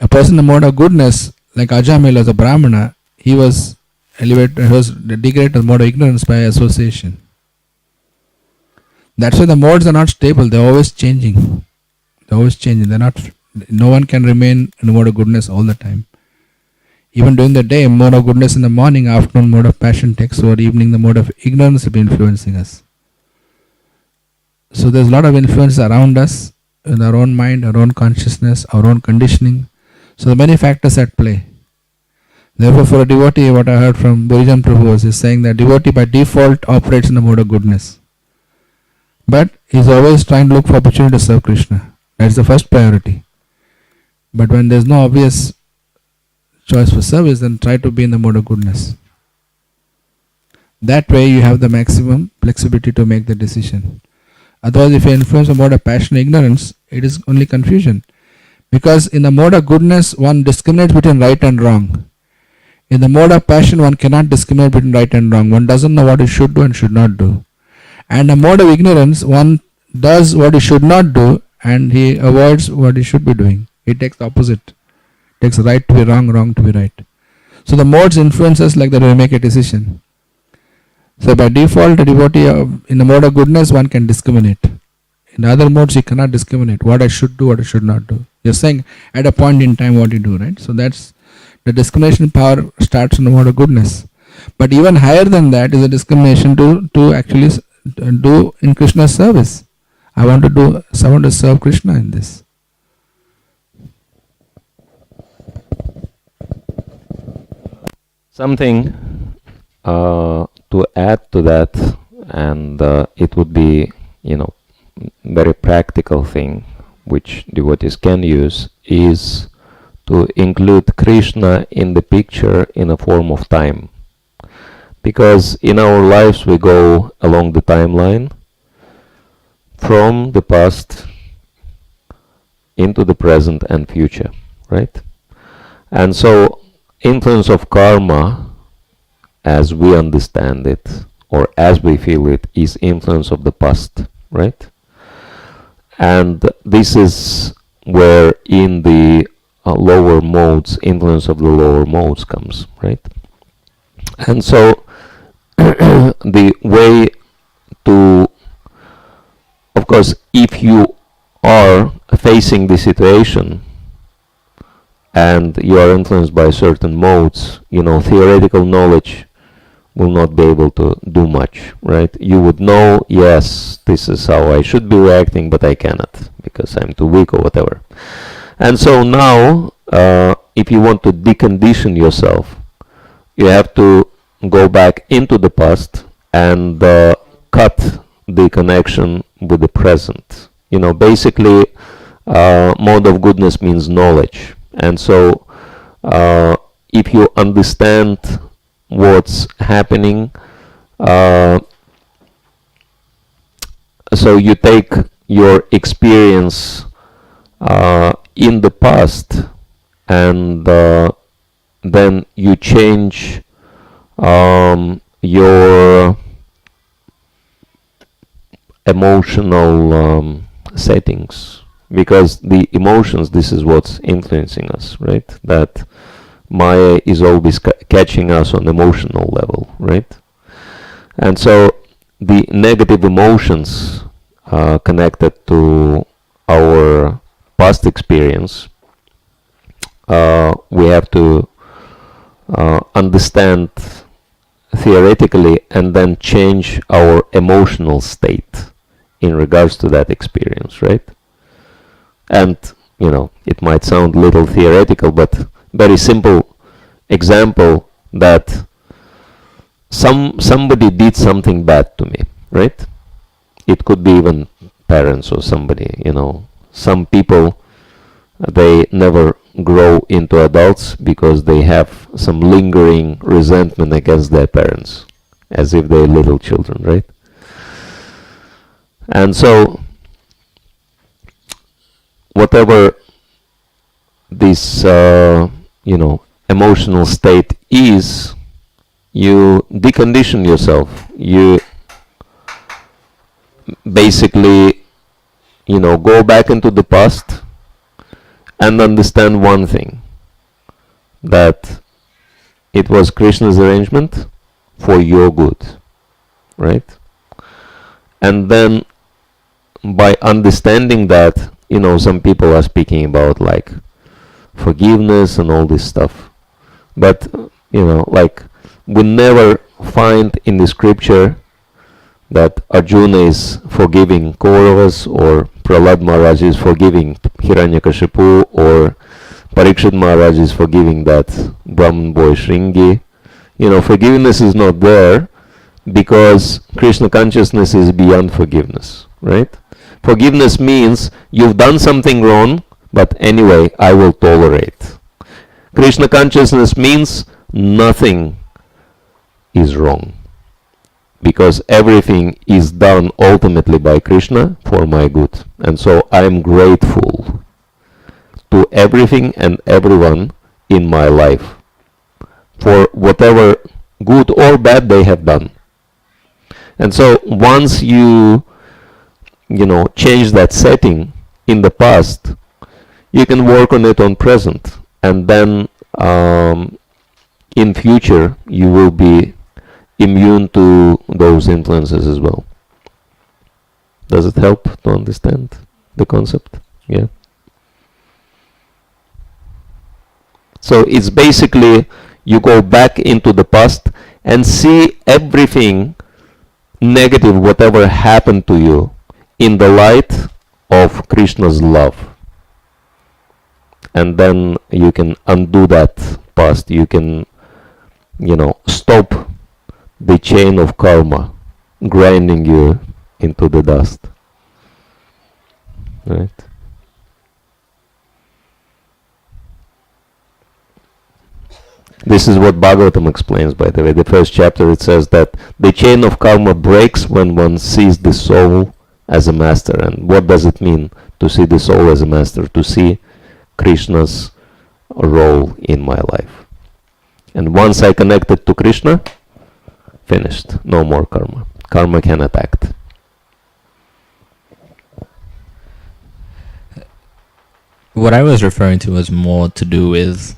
A person in the mode of goodness, like Ajamil as a Brahmana, he was elevated, he was degraded to the mode of ignorance by association. That's why the modes are not stable, they're always changing. They're always changing. No one can remain in the mode of goodness all the time. Even during the day, mode of goodness in the morning, afternoon mode of passion takes over, evening the mode of ignorance will be influencing us. So there's a lot of influence around us, in our own mind, our own consciousness, our own conditioning. So there are many factors at play. Therefore, for a devotee, what I heard from Burijan Prabhu is saying that devotee by default operates in the mode of goodness. But he's always trying to look for opportunity to serve Krishna. That's the first priority. But when there's no obvious choice for service, then try to be in the mode of goodness. That way you have the maximum flexibility to make the decision. Otherwise, if you influence the mode of passion and ignorance, it is only confusion. Because in the mode of goodness, one discriminates between right and wrong. In the mode of passion, one cannot discriminate between right and wrong. One doesn't know what he should do and should not do. And the mode of ignorance, one does what he should not do and he avoids what he should be doing. He takes the opposite. Takes right to be wrong, wrong to be right. So the modes influence us like that we make a decision. So by default, a devotee in the mode of goodness, one can discriminate. In the other modes, you cannot discriminate what I should do, what I should not do. You're saying at a point in time what you do, right? So that's the discrimination power starts in the mode of goodness. But even higher than that is a discrimination to actually do in Krishna's service. I want to serve Krishna in this. Something to add to that, and it would be, very practical thing which devotees can use, is to include Krishna in the picture in a form of time. Because in our lives we go along the timeline from the past into the present and future, right? And so influence of karma, as we understand it or as we feel it, is influence of the past, right? And this is where in the lower modes, influence of the lower modes comes, right? And so the way to, of course, if you are facing the situation and you are influenced by certain modes, theoretical knowledge will not be able to do much, right? You would know, yes, this is how I should be reacting, but I cannot because I'm too weak or whatever. And so now, if you want to decondition yourself, you have to go back into the past and cut the connection with the present. Basically, mode of goodness means knowledge. And so, if you understand what's happening, so you take your experience in the past and then you change your emotional settings, because the emotions, this is what's influencing us, right? That Maya is always catching us on emotional level, right? And so the negative emotions connected to our past experience, we have to understand theoretically and then change our emotional state in regards to that experience, right? And it might sound a little theoretical, but very simple example that somebody did something bad to me, right? It could be even parents or somebody, some people, they never grow into adults because they have some lingering resentment against their parents, as if they're little children, right? And so whatever this emotional state is, you decondition yourself. You basically go back into the past and understand one thing, that it was Krishna's arrangement for your good, right? And then by understanding that, some people are speaking about like forgiveness and all this stuff, but like we never find in the scripture that Arjuna is forgiving Kauravas, or Prahlad Maharaj is forgiving Hiranyakashipu, or Parikshit Maharaj is forgiving that Brahman boy Shringi. Forgiveness is not there because Krishna consciousness is beyond forgiveness, right? Forgiveness means you've done something wrong, but anyway, I will tolerate. Krishna consciousness means nothing is wrong, because everything is done ultimately by Krishna for my good. And so I am grateful to everything and everyone in my life for whatever good or bad they have done. And so once you change that setting in the past, you can work on it on present, and then in future you will be immune to those influences as well. Does it help to understand the concept? Yeah. So it's basically you go back into the past and see everything negative, whatever happened to you, in the light of Krishna's love. And then you can undo that past. You can, stop the chain of karma grinding you into the dust. Right? This is what Bhagavatam explains, by the way. The first chapter, it says that the chain of karma breaks when one sees the soul as a master. And what does it mean to see the soul as a master? To see Krishna's role in my life. And once I connected to Krishna, finished. No more karma. Karma cannot act. What I was referring to was more to do with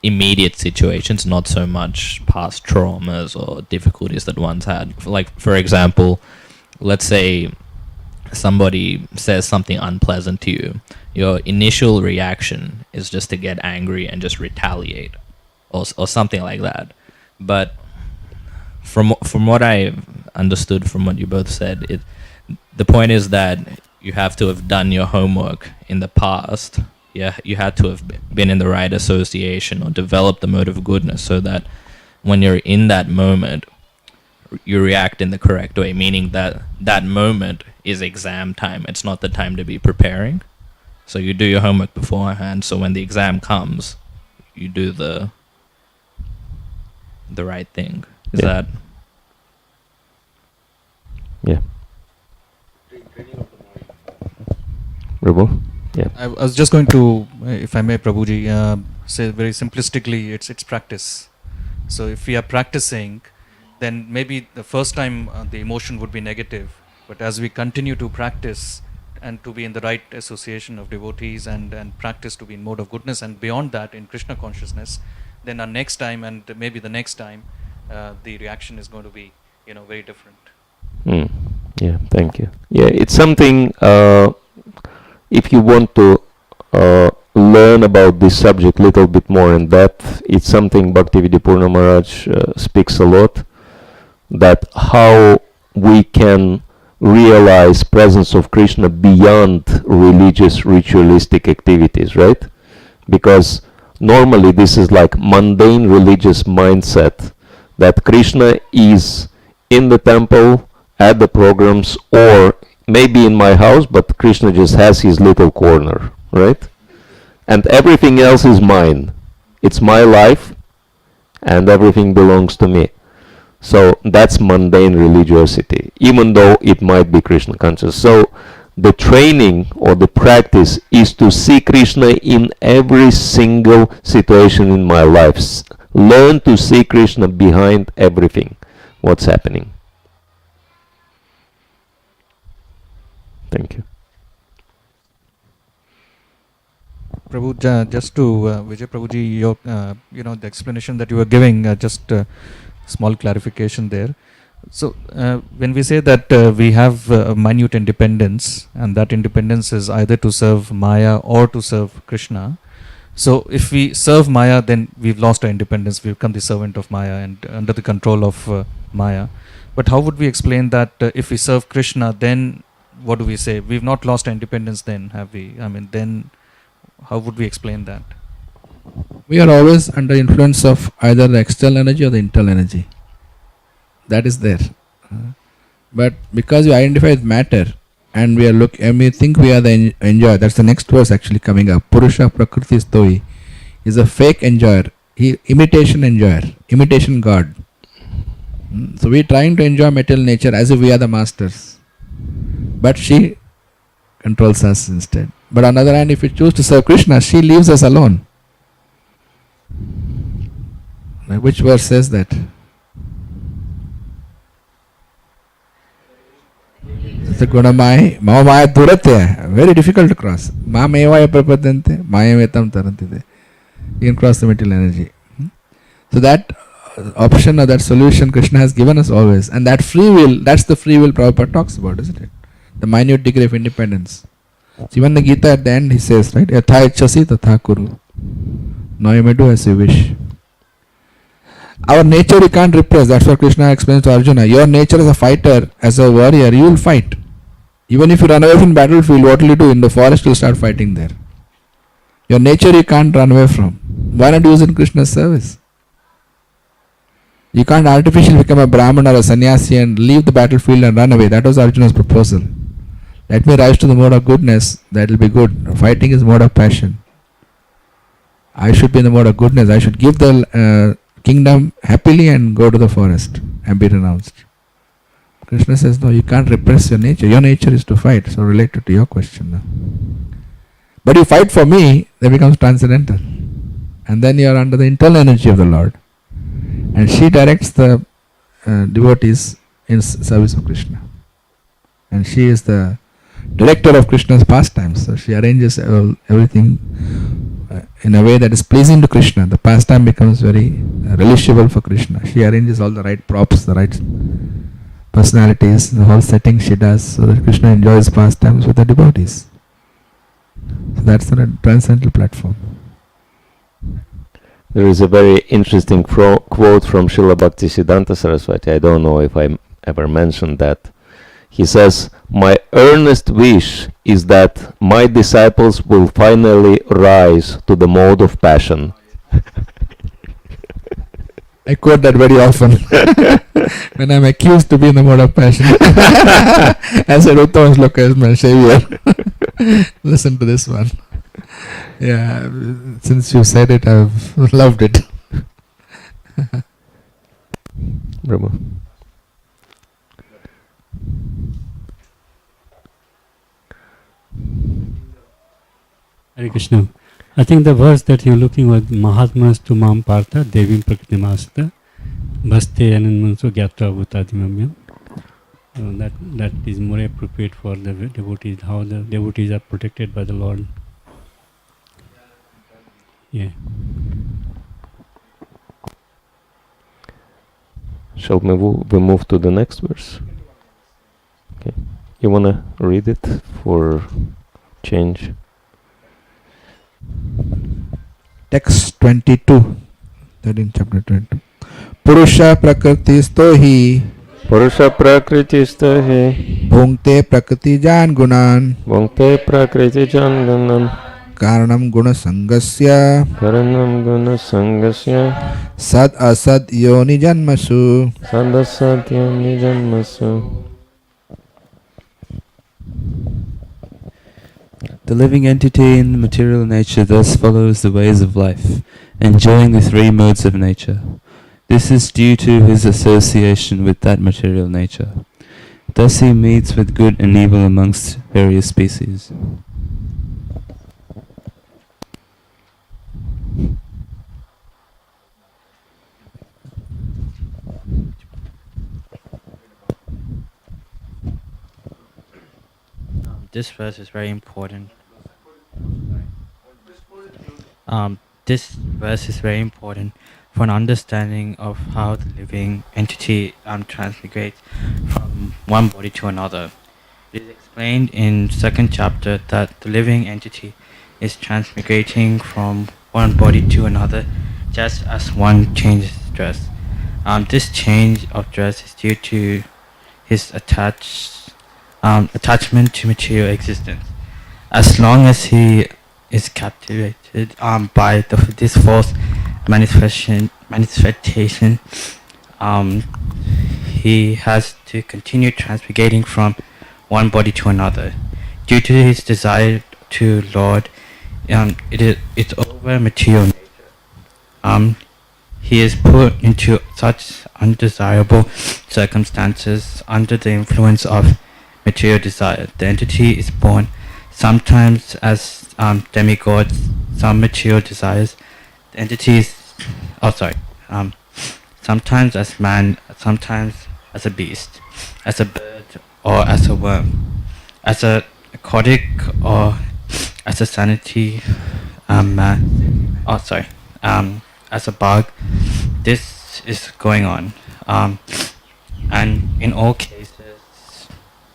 immediate situations, not so much past traumas or difficulties that one's had. Like, for example, let's say somebody says something unpleasant to you. Your initial reaction is just to get angry and just retaliate, or something like that. But from what I understood from what you both said, the point is that you have to have done your homework in the past. Yeah, you had to have been in the right association or developed the mode of goodness, so that when you're in that moment, you react in the correct way, meaning that that moment is exam time. It's not the time to be preparing. So you do your homework beforehand, so when the exam comes, you do the right thing. Is that? Yeah. Prabhu? Yeah. I was just going to, if I may, Prabhuji, say very simplistically, it's practice. So if we are practicing, then maybe the first time the emotion would be negative, but as we continue to practice and to be in the right association of devotees and practice to be in mode of goodness, and beyond that in Krishna consciousness, then our next time and maybe the next time, the reaction is going to be, very different. Yeah, thank you. Yeah, it's something, if you want to learn about this subject a little bit more in depth, it's something Bhaktivedanta Maharaj speaks a lot, that how we can realize presence of Krishna beyond religious ritualistic activities, right? Because normally this is like mundane religious mindset, that Krishna is in the temple, at the programs, or maybe in my house, but Krishna just has his little corner, right? And everything else is mine. It's my life, and everything belongs to me. So that's mundane religiosity, even though it might be Krishna conscious. So the training or the practice is to see Krishna in every single situation in my life. Learn to see Krishna behind everything, what's happening. Thank you. Prabhu, just to Vijay Prabhuji, your the explanation that you were giving, just small clarification there. So when we say that we have minute independence, and that independence is either to serve Maya or to serve Krishna. So if we serve Maya, then we've lost our independence. We become the servant of Maya and under the control of Maya. But how would we explain that if we serve Krishna, then what do we say? We've not lost our independence then, have we? I mean, then how would we explain that? We are always under influence of either the external energy or the internal energy. That is there. But because we identify with matter and we think we are the enjoyer, that's the next verse actually coming up. Purusha Prakriti Stoi is a fake enjoyer. Imitation enjoyer, imitation God. So we are trying to enjoy material nature as if we are the masters. But she controls us instead. But on the other hand, if we choose to serve Krishna, she leaves us alone. Now, which verse says that? It's a Gunamai, Maya Durate, very difficult to cross. Ma Mevaya Prapadante, Maya Vetam Tarantite. You can cross the material energy. So that option or that solution Krishna has given us always. And that free will, that's the free will Prabhupada talks about, isn't it? The minute degree of independence. So even the Gita at the end he says, right? Yatha ichchasi tatha kuru. Now you may do as you wish. Our nature you can't repress. That's what Krishna explains to Arjuna. Your nature as a fighter, as a warrior, you will fight. Even if you run away from the battlefield, what will you do? In the forest you will start fighting there. Your nature you can't run away from. Why not use it in Krishna's service? You can't artificially become a Brahman or a sannyasi and leave the battlefield and run away. That was Arjuna's proposal. Let me rise to the mode of goodness, that will be good. Fighting is mode of passion. I should be in the mode of goodness. I should give the kingdom happily and go to the forest and be renounced. Krishna says, no, you can't repress your nature. Your nature is to fight. So related to your question now. But you fight for me, that becomes transcendental. And then you are under the internal energy of the Lord. And she directs the devotees in service of Krishna. And she is the director of Krishna's pastimes. So she arranges everything in a way that is pleasing to Krishna. The pastime becomes very relishable for Krishna. She arranges all the right props, the right personalities, the whole setting she does so that Krishna enjoys pastimes with the devotees. So that's the transcendental platform. There is a very interesting quote from Srila Bhakti Siddhanta Saraswati. I don't know if I ever mentioned that. He says, my earnest wish is that my disciples will finally rise to the mode of passion. I quote that very often when I'm accused to be in the mode of passion. I said, Uttam Shloka is my savior. Listen to this one. Yeah, since you said it, I've loved it. Brahma. Hare Krishna. I think the verse that you're looking at, Mahatmas tu mam partha devim praktimasata bhaste ananmanso gyatra bhutadimamyam. That is more appropriate for the devotees, how the devotees are protected by the Lord. Yeah. Shall we move to the next verse? Okay. You want to read it for change? Text 22, that in chapter 22. Purusha prakriti stohi Purusha prakriti stahi bhungte prakriti jan gunan Bhungte prakriti janganan karanam guna sangasya Karanam guna sangasya sad asad yoni janmasu. Sadasatyam nijanmasu. The living entity in material nature thus follows the ways of life, enjoying the three modes of nature. This is due to his association with that material nature. Thus he meets with good and evil amongst various species. This verse is very important. This verse is very important for an understanding of how the living entity transmigrates from one body to another. It is explained in second chapter that the living entity is transmigrating from one body to another just as one changes dress. This change of dress is due to his attachment to material existence. As long as he is captivated by this false manifestation, he has to continue transmigrating from one body to another. Due to his desire to Lord, it's over material nature. He is put into such undesirable circumstances under the influence of material desire. The entity is born sometimes as demigods, some material desires. The entity is, sometimes as man, sometimes as a beast, as a bird or as a worm, as a aquatic or as a sanity as a bug. This is going on, and in all cases,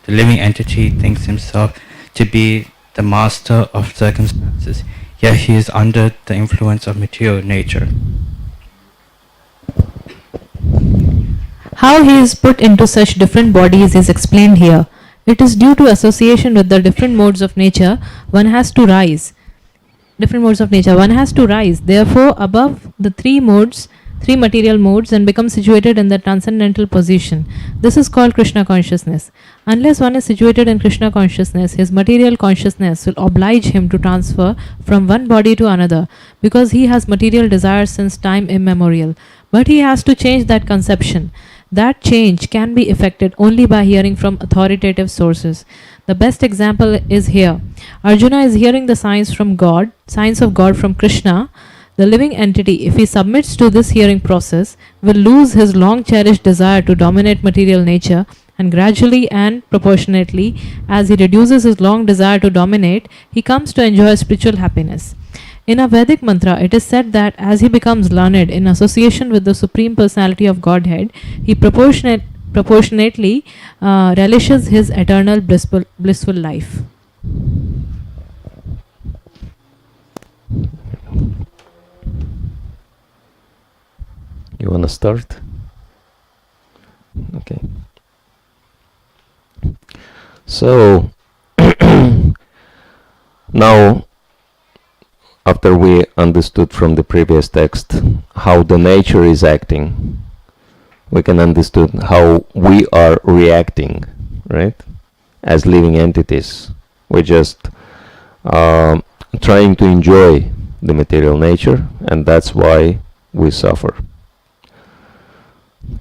the living entity thinks himself to be the master of circumstances, yet he is under the influence of material nature. How he is put into such different bodies is explained here. It is due to association with the different modes of nature one has to rise. One has to rise, therefore, above the three material modes, and become situated in the transcendental position. This is called Krishna consciousness. Unless one is situated in Krishna consciousness, his material consciousness will oblige him to transfer from one body to another, because he has material desires since time immemorial. But he has to change that conception. That change can be effected only by hearing from authoritative sources. The best example is here. Arjuna is hearing the signs of God from Krishna. The living entity, if he submits to this hearing process, will lose his long cherished desire to dominate material nature, and gradually and proportionately, as he reduces his long desire to dominate, he comes to enjoy spiritual happiness. In a Vedic mantra, it is said that as he becomes learned in association with the Supreme Personality of Godhead, he proportionately relishes his eternal blissful life. You want to start? Okay. So, now, after we understood from the previous text how the nature is acting, we can understand how we are reacting, right? As living entities. We're just trying to enjoy the material nature, and that's why we suffer.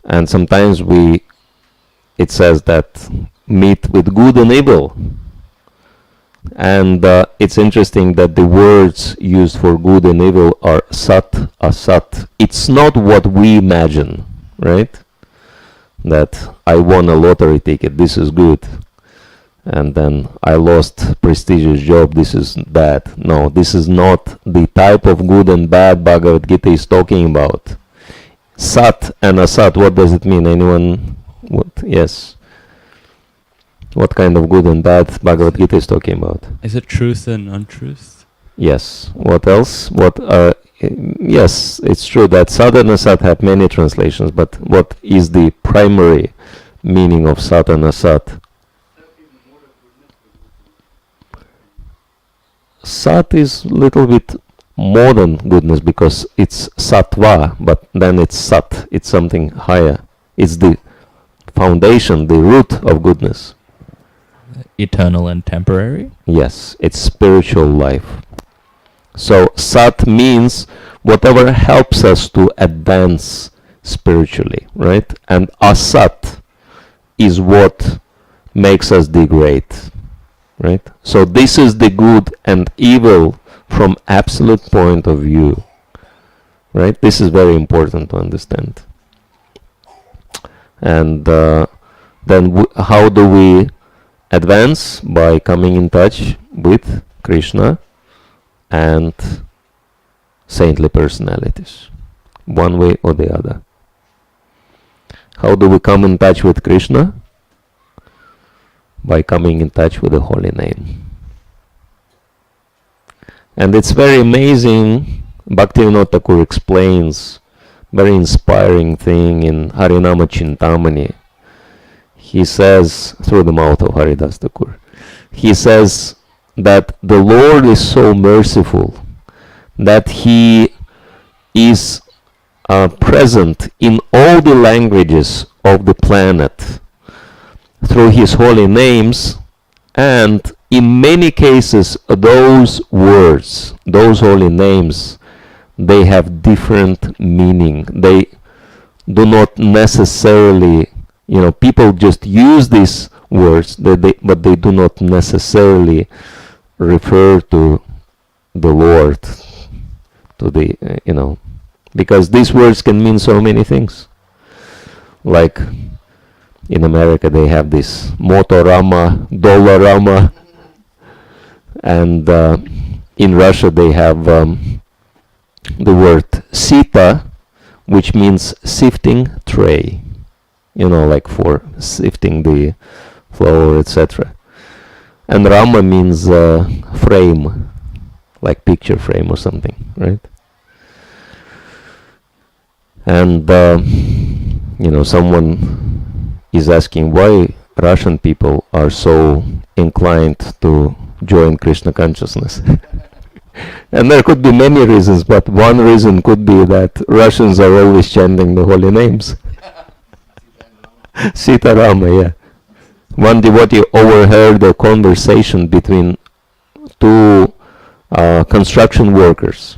And sometimes it says that meet with good and evil. And it's interesting that the words used for good and evil are sat, asat. It's not what we imagine, right? That I won a lottery ticket, this is good. And then I lost prestigious job, this is bad. No, this is not the type of good and bad Bhagavad Gita is talking about. Sat and asat, what does it mean? Anyone? What? Yes. What kind of good and bad Bhagavad Gita is talking about? Is it truth and untruth? Yes. What else? Yes, it's true that Sat and Asat have many translations, but what is the primary meaning of Sat and Asat? Sat is a little bit more than goodness, because it's Sattva, but then it's Sat, it's something higher. It's the foundation, the root of goodness. Eternal and temporary? Yes, it's spiritual life. So Sat means whatever helps us to advance spiritually, right? And Asat is what makes us degrade, right? So this is the good and evil from absolute point of view, right? This is very important to understand. And then how do we advance? By coming in touch with Krishna and saintly personalities, one way or the other. How do we come in touch with Krishna? By coming in touch with the holy name. And it's very amazing. Bhaktivinoda Thakur explains very inspiring thing in Harinama Chintamani. He says, through the mouth of Haridas Thakur, he says that the Lord is so merciful that He is present in all the languages of the planet through His holy names, and in many cases those words, those holy names, they have different meaning. They do not necessarily, people just use these words, but they do not necessarily refer to the Lord, to the, because these words can mean so many things. Like in America they have this Motorama, Dollarama, and in Russia they have the word Sita, which means sifting tray, like for sifting the flour, etc. And Rama means frame, like picture frame or something, right? And someone is asking why Russian people are so inclined to join Krishna consciousness. And there could be many reasons, but one reason could be that Russians are always chanting the holy names. Sita Rama, yeah. One devotee overheard a conversation between two construction workers.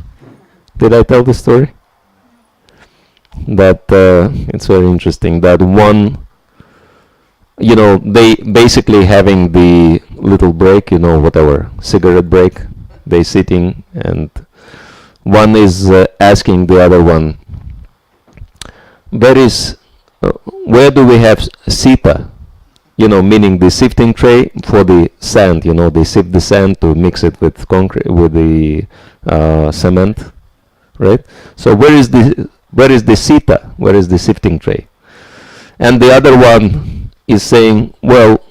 Did I tell the story? That it's very interesting that one, they basically having the little break, whatever, cigarette break, they sitting, and one is asking the other one, where do we have Sita? Meaning the sifting tray for the sand, they sift the sand to mix it with concrete, with the cement, right? So where is the Sita? Where is the sifting tray? And the other one is saying, well,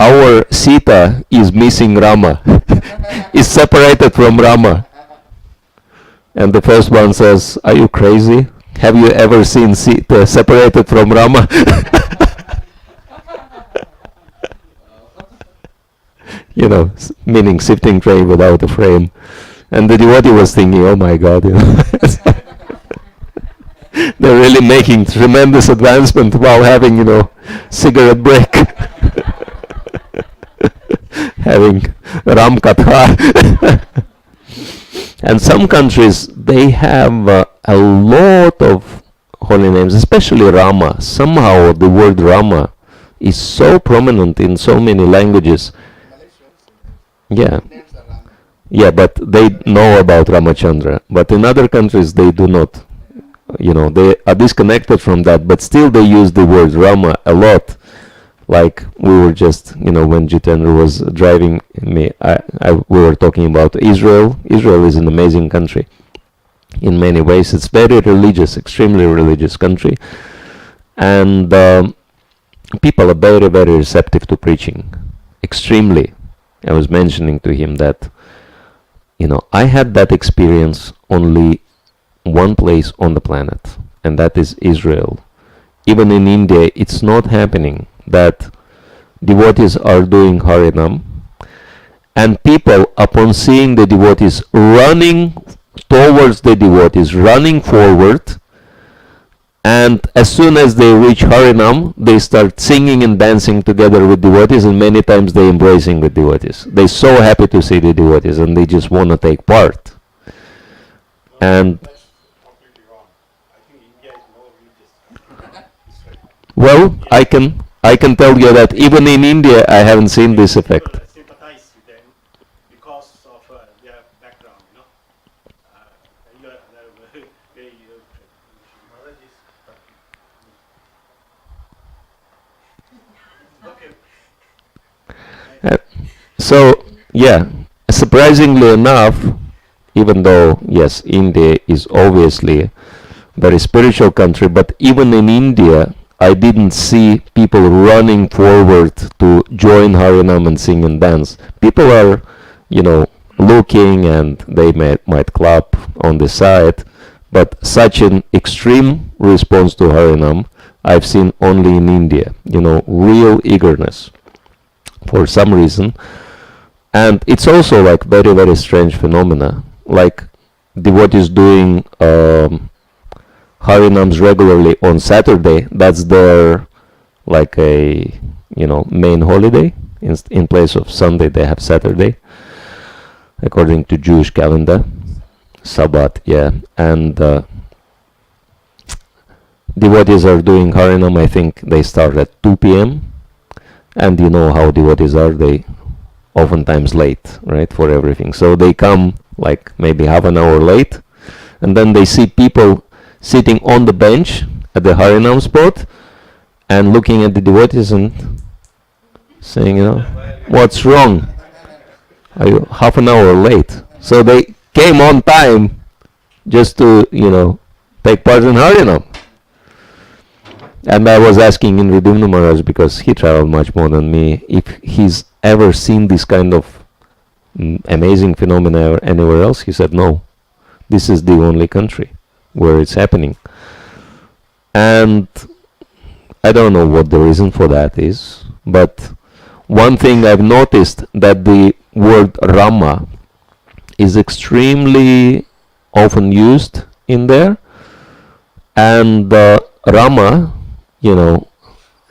our Sita is missing Rama, is separated from Rama. And the first one says, are you crazy? Have you ever seen Sita separated from Rama? Meaning sifting tray without a frame. And the devotee was thinking, oh my God, they're really making tremendous advancement while having, cigarette break. Having Ram Katha. And some countries, they have a lot of holy names, especially Rama. Somehow the word Rama is so prominent in so many languages. Yeah. Yeah, but they know about Ramachandra. But in other countries, they do not. They are disconnected from that, but still they use the word Rama a lot. Like we were just, when Jitendra was driving me, we were talking about Israel. Israel is an amazing country. In many ways, it's very religious, extremely religious country. And people are very, very receptive to preaching. Extremely. I was mentioning to him that, I had that experience only one place on the planet, and that is Israel. Even in India, it's not happening that devotees are doing Harinam, and people, upon seeing the devotees running towards the devotees, running forward, and as soon as they reach Harinam, they start singing and dancing together with devotees, and many times they embracing the devotees. They're so happy to see the devotees, and they just want to take part. And well, I can I can tell you that even in India, I haven't seen this effect. Sympathize with them because of their background, you know. You are very So, yeah, surprisingly enough, even though, yes, India is obviously a very spiritual country, but even in India, I didn't see people running forward to join Harinam and sing and dance. People are, looking and they might clap on the side, but such an extreme response to Harinam I've seen only in India, real eagerness for some reason. And it's also like very, very strange phenomena, like devotees doing Harinams regularly on Saturday. That's their like a main holiday. In place of Sunday, they have Saturday, according to Jewish calendar, Sabbath. Yeah, and devotees are doing Harinam. I think they start at 2 p.m. And you know how devotees are; they oftentimes late, right, for everything. So they come like maybe half an hour late, and then they see people sitting on the bench at the Harinam spot and looking at the devotees and saying, what's wrong? Are you half an hour late? So they came on time just to, take part in Harinam. And I was asking in Vidimna Maharaj, because he traveled much more than me, if he's ever seen this kind of amazing phenomena anywhere else. He said no. This is the only country where it's happening. And I don't know what the reason for that is, but one thing I've noticed, that the word Rama is extremely often used in there, and Rama,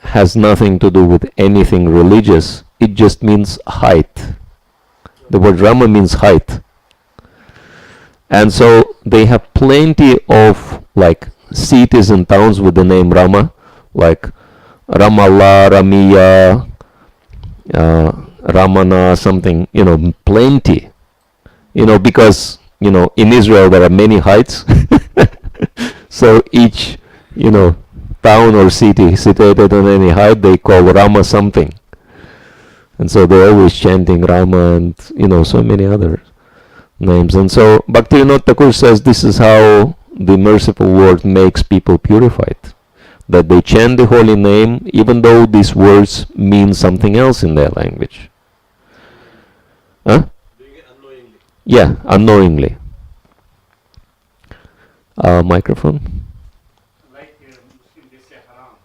has nothing to do with anything religious. It just means height. The word Rama means height. And so they have plenty of like cities and towns with the name Rama, like Ramallah, Ramiya, Ramana, something, plenty. Because, in Israel there are many heights. So each, town or city situated on any height, they call Rama something. And so they're always chanting Rama and, so many other names. And so Bhaktivinoda Thakur says this is how the merciful Lord makes people purified. That they chant the holy name even though these words mean something else in their language. Huh? Doing it unknowingly. Yeah, unknowingly. Microphone? Like Muslim, they say haram.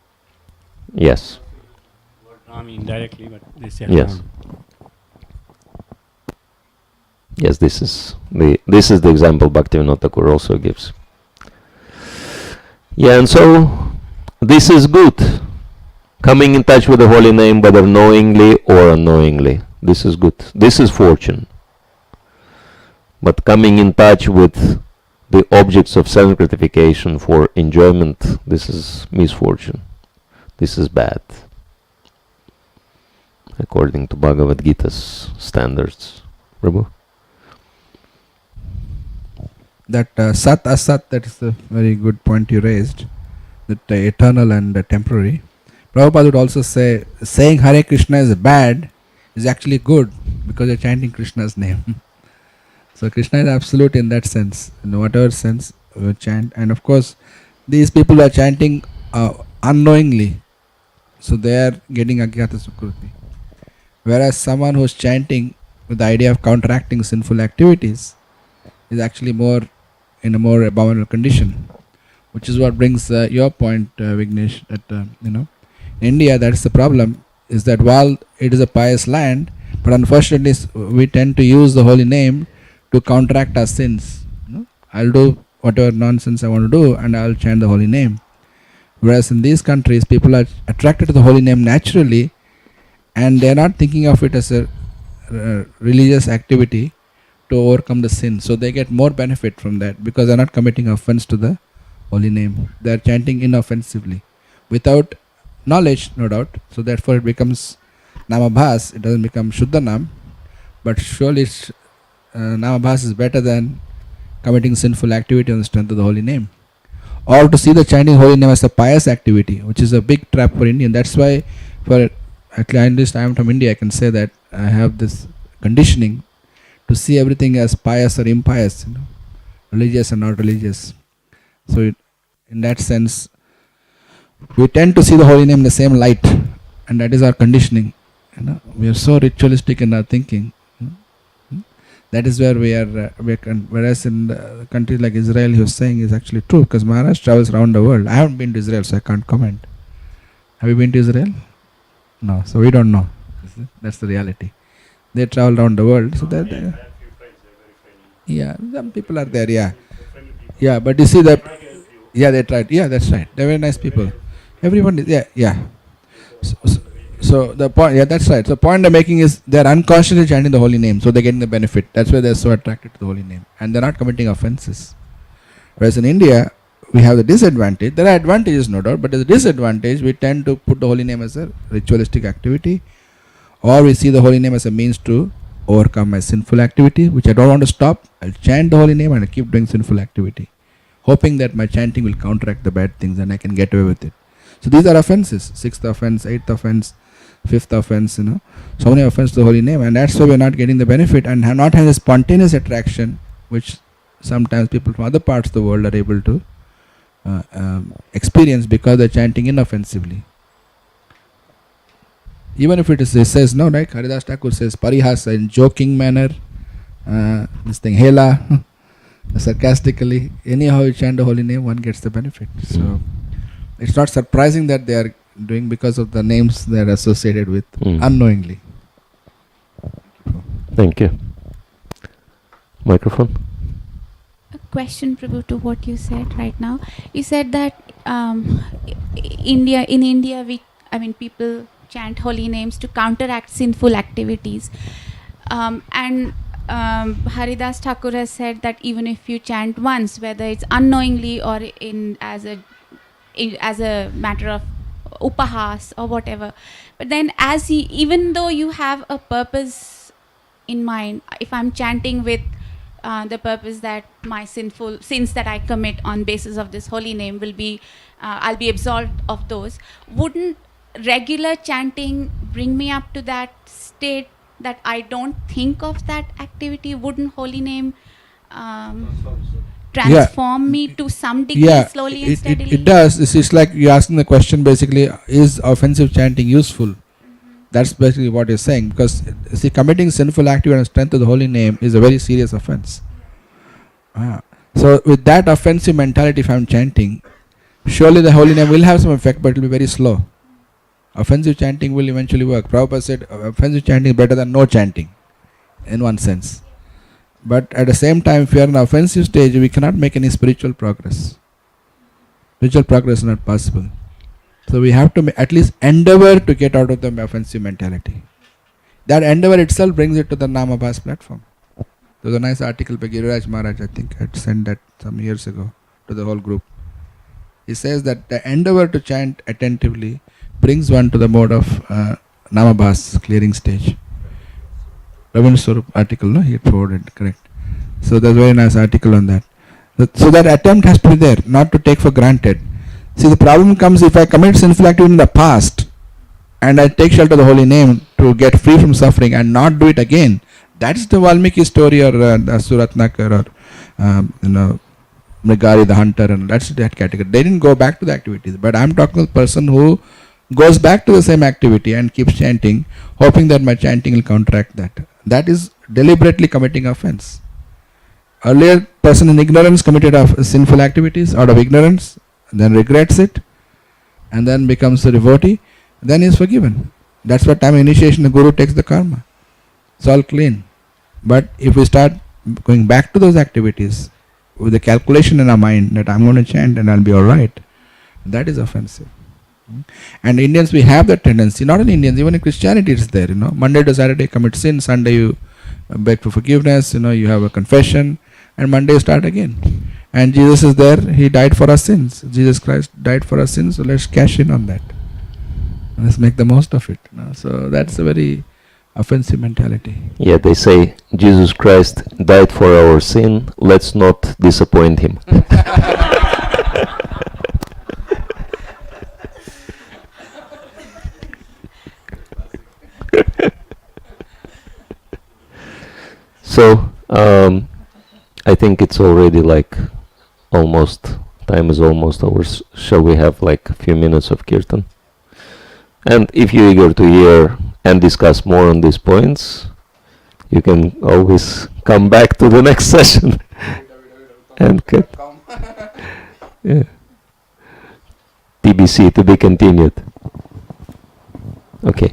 Yes. Word Ram indirectly, but they say Yes. haram. Yes, this is the example Bhaktivinoda Thakur also gives. Yeah, and so this is good. Coming in touch with the holy name, whether knowingly or unknowingly. This is good. This is fortune. But coming in touch with the objects of sense gratification for enjoyment, this is misfortune. This is bad. According to Bhagavad Gita's standards. Prabhu? That Sat Asat, that is a very good point you raised, that eternal and temporary. Prabhupada would also say, saying Hare Krishna is bad is actually good because you're chanting Krishna's name. So Krishna is absolute in that sense, in whatever sense we chant. And of course, these people are chanting unknowingly, so they are getting Agyata Sukruti. Whereas someone who's chanting with the idea of counteracting sinful activities is actually more in a more abominable condition, which is what brings your point, Vignesh, that in India, that's the problem, is that while it is a pious land, but unfortunately we tend to use the holy name to counteract our sins. I'll do whatever nonsense I want to do and I'll chant the holy name. Whereas in these countries, people are attracted to the holy name naturally, and they're not thinking of it as a religious activity to overcome the sin. So they get more benefit from that because they're not committing offense to the holy name. They're chanting inoffensively without knowledge, no doubt. So therefore it becomes namabhas. It doesn't become Shuddhanam. But surely namabhas is better than committing sinful activity on the strength of the holy name. Or to see the chanting holy name as a pious activity, which is a big trap for Indian. That's why, for at least I am from India, I can say that I have this conditioning to see everything as pious or impious, religious or not religious. So in that sense, we tend to see the holy name in the same light, and that is our conditioning. We are so ritualistic in our thinking. That is where we are. Whereas in countries like Israel, he was saying is actually true, because Maharaj travels around the world. I haven't been to Israel, so I can't comment. Have you been to Israel? No, so we don't know. That's the reality. They travel around the world, so that. Yeah, some people are there. Yeah, but you see that. Yeah, they tried. Yeah, that's right. They're very nice people. Everyone is. Yeah. So the point, that's right. So the point I'm making is they're unconsciously chanting the holy name, so they're getting the benefit. That's why they're so attracted to the holy name, and they're not committing offenses. Whereas in India, we have the disadvantage. There are advantages, no doubt, but as a disadvantage, we tend to put the holy name as a ritualistic activity, or we see the holy name as a means to overcome my sinful activity, which I don't want to stop. I'll chant the holy name and I'll keep doing sinful activity, hoping that my chanting will counteract the bad things and I can get away with it. So these are offenses: 6th offense, 8th offense, 5th offense, so many offenses to the holy name, and that's why we're not getting the benefit and not having a spontaneous attraction, which sometimes people from other parts of the world are able to experience because they're chanting inoffensively. Even if it says no, right? Haridas Thakur says parihasa in joking manner, this thing hela, sarcastically. Anyhow you chant the holy name, one gets the benefit. So it's not surprising that they are doing because of the names they are associated with unknowingly. Thank you. Microphone. A question, Prabhu, to what you said right now. You said that in India, people chant holy names to counteract sinful activities, and Haridas Thakur has said that even if you chant once, whether it's unknowingly or as a matter of upahas or whatever, but then even though you have a purpose in mind, if I'm chanting with the purpose that my sinful sins that I commit on basis of this holy name will be, I'll be absolved of those, wouldn't regular chanting bring me up to that state that I don't think of that activity? Wouldn't holy name transform me to some degree slowly and steadily? It does. It's like you're asking the question basically, is offensive chanting useful? That's basically what you're saying, because see, committing sinful activity on strength of the holy name is a very serious offense. So with that offensive mentality, if I'm chanting, surely the holy name will have some effect, but it will be very slow. Offensive chanting will eventually work. Prabhupada said offensive chanting is better than no chanting, in one sense. But at the same time, if we are in an offensive stage, we cannot make any spiritual progress. Spiritual progress is not possible. So we have to at least endeavor to get out of the offensive mentality. That endeavor itself brings it to the Namabhas platform. There was a nice article by Giriraj Maharaj, I think I had sent that some years ago to the whole group. He says that the endeavor to chant attentively brings one to the mode of Namabhas, clearing stage. Ravindra Swarup article, no? He forwarded, correct. So there's a very nice article on that. So that attempt has to be there, not to take for granted. See, the problem comes if I commit sinful activity in the past and I take shelter of the holy name to get free from suffering and not do it again. That's the Valmiki story, or Suratnakar, or Mrigari the hunter, and that's that category. They didn't go back to the activities, but I'm talking about a person who goes back to the same activity and keeps chanting, hoping that my chanting will counteract that. That is deliberately committing offense. Earlier, person in ignorance committed sinful activities out of ignorance, then regrets it, and then becomes a devotee, then is forgiven. That's what time of initiation the Guru takes the karma. It's all clean. But if we start going back to those activities with the calculation in our mind that I'm going to chant and I'll be alright, that is offensive. And Indians, we have that tendency. Not only Indians, even in Christianity it's there. Monday to Saturday commit sin, Sunday you beg for forgiveness, you have a confession, and Monday you start again. And Jesus is there, He died for our sins. Jesus Christ died for our sins, so let's cash in on that. Let's make the most of it. So that's a very offensive mentality. Yeah, they say Jesus Christ died for our sin. Let's not disappoint him. So I think it's already like almost time is almost over. Shall we have like a few minutes of kirtan? And if you're eager to hear and discuss more on these points, you can always come back to the next session and yeah. TBC, to be continued. Okay.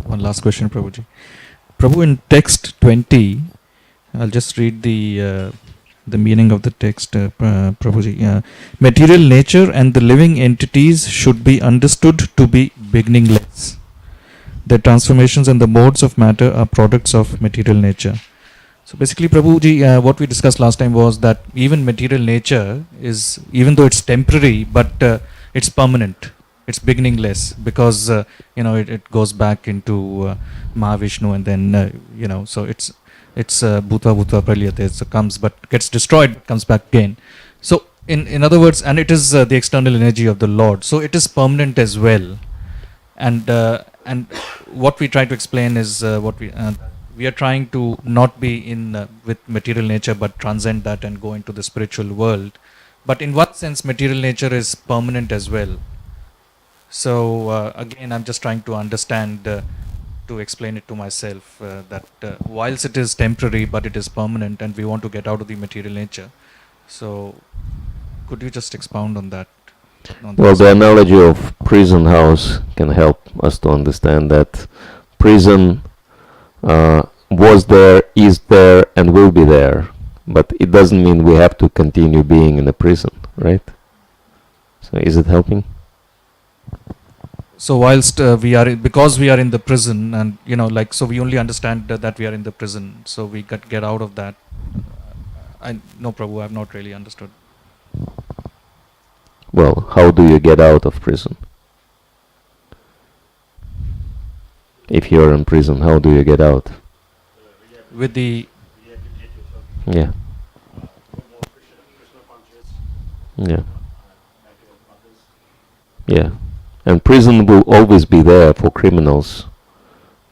One last question, Prabhuji. Prabhu, in text 20, I'll just read the meaning of the text, Prabhuji. Material nature and the living entities should be understood to be beginningless. The transformations and the modes of matter are products of material nature. So basically, Prabhuji, what we discussed last time was that even material nature is, even though it's temporary, but it's permanent. It's beginningless because it goes back into Mahavishnu, and then so it's bhuta pralyate, so comes but gets destroyed, comes back again. So in other words, and it is the external energy of the Lord, so it is permanent as well. And what we try to explain is what we are trying to not be in with material nature, but transcend that and go into the spiritual world. But in what sense material nature is permanent as well? So again, I'm just trying to understand, to explain it to myself, that whilst it is temporary, but it is permanent, and we want to get out of the material nature. So could you just expound on that? Well, the analogy of prison house can help us to understand that prison was there, is there, and will be there. But it doesn't mean we have to continue being in a prison, right? So is it helping? So whilst because we are in the prison, and so we only understand that we are in the prison, so we get out of that. No, Prabhu, I have not really understood. Well, how do you get out of prison? If you're in prison, how do you get out? With the yeah. Yeah. Yeah. And prison will always be there for criminals,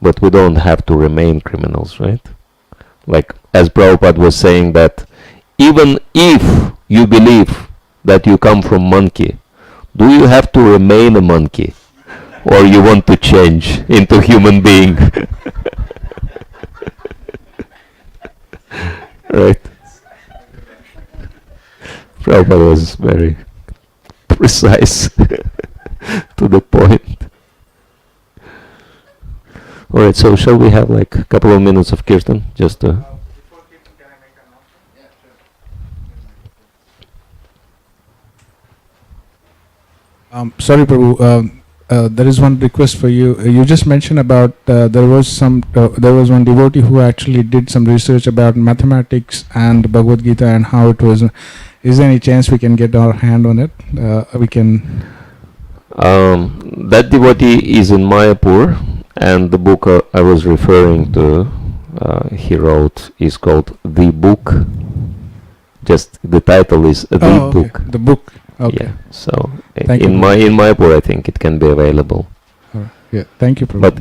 but we don't have to remain criminals, right? Like as Prabhupada was saying, that even if you believe that you come from monkey, do you have to remain a monkey, or you want to change into human being? Right? Prabhupada was very precise to the point. Alright, so shall we have like a couple of minutes of kirtan, just to... Sorry, Prabhu. There is one request for you. You just mentioned about there was one devotee who actually did some research about mathematics and Bhagavad Gita and how it was. Is there any chance we can get our hand on it? We can. That devotee is in Mayapur, and the book I was referring to, he wrote, is called The Book. Just the title is The Book. Okay. The book. Okay. Yeah. So in Mayapur, I think it can be available. Yeah. Thank you, Prabhu. But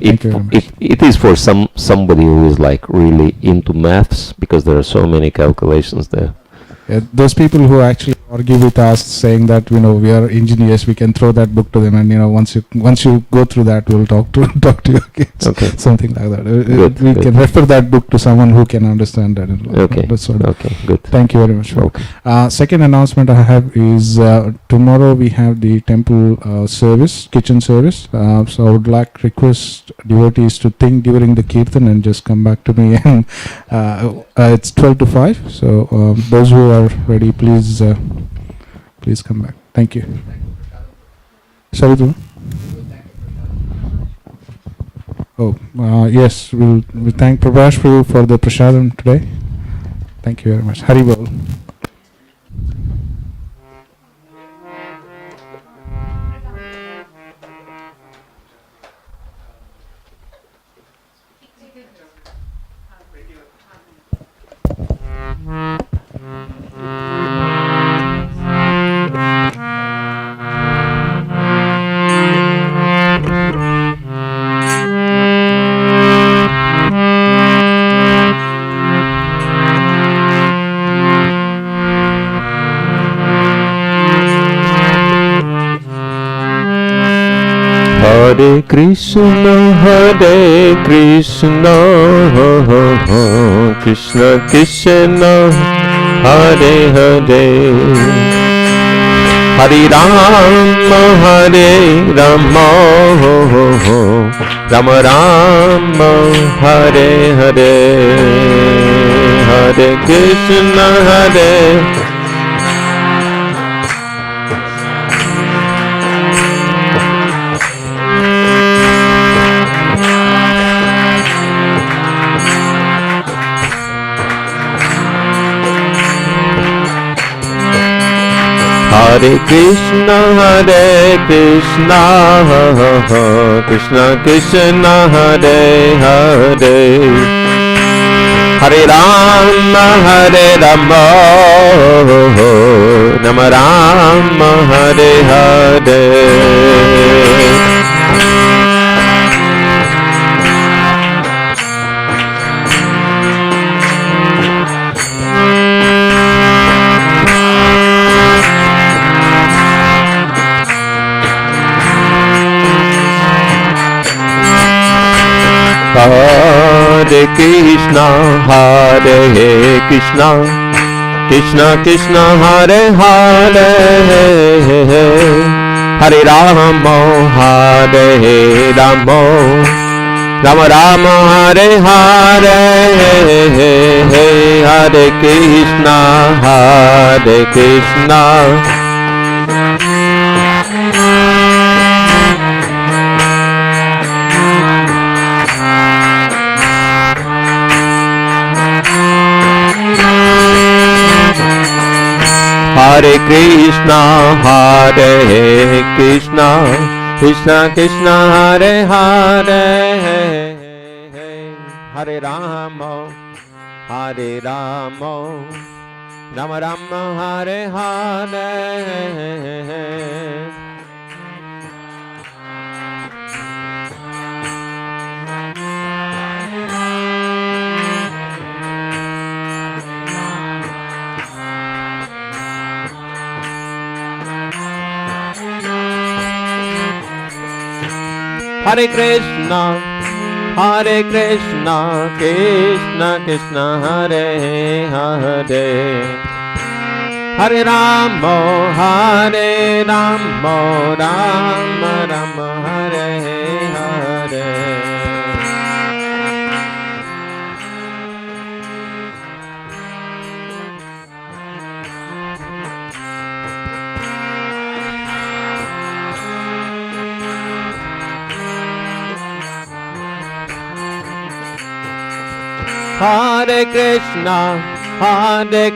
it is for somebody who is like really into maths, because there are so many calculations there. Yeah, those people who actually argue with us, saying that we are engineers, we can throw that book to them, and once you go through that, we'll talk to you again. Okay. Something like that. We can refer that book to someone who can understand that. Okay. Okay. Good. Thank you very much. Okay. Second announcement I have is tomorrow we have the temple service, kitchen service. So I would request devotees to think during the kirtan and just come back to me. And it's 12 to 5. So those who are ready, please come back. Thank you. Shall yes, we'll thank Prabhash Prabhu for the prasadam today. Thank you very much. Hari Bol. Hare Krishna, Krishna Krishna, Hare Hare, Hare Rama, Rama Rama, Hare Hare, Hare Krishna, Hare Krishna, Krishna Krishna, Hare Hare, Hare Rama, Rama Rama, Hare Hare. Hare Krishna, Krishna Krishna, Hare Hare, Hare Rama, Rama Rama, Hare Hare, Hare Krishna. Hare Krishna, Krishna Krishna, Hare Hare, Hare Rama, Rama Rama, Hare Hare. Hare Krishna, Krishna Krishna, Hare Hare, Hare Rama, Rama Rama, Hare Hare. Hare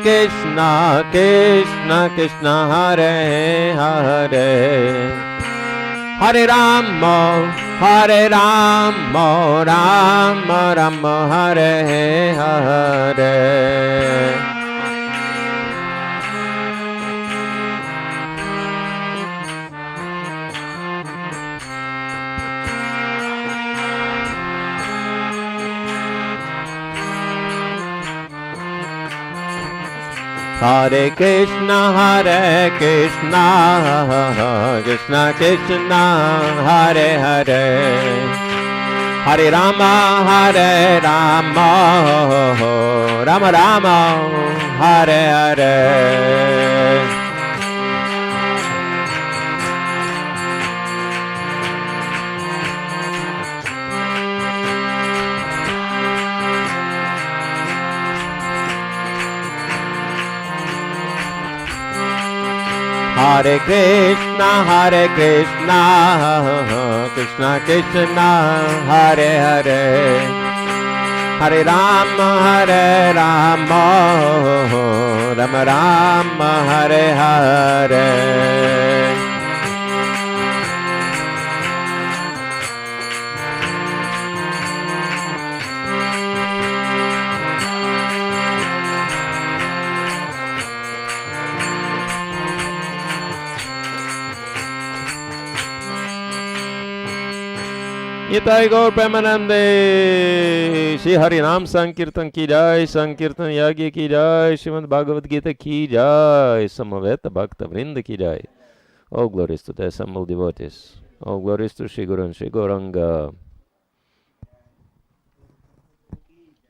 Krishna, Krishna Krishna, Hare Hare, Hare Rama, Rama Rama, Hare Hare. Hare Krishna, Krishna Krishna, Hare Hare, Hare Rama, Rama Rama, Hare Hare. Hare Krishna, Krishna Krishna, Hare Hare, Hare Rama, Rama Rama, Hare Hare. Nitai गौर प्रेमानंदे। श्री हरि नाम संकीर्तन की जय, संकीर्तन यज्ञ की जय, श्रीमद् भागवत गीता की जय, समवेत भक्त वृंद की जय। All glories to the assembled devotees. All glories to Shri Guru and Shri Gauranga.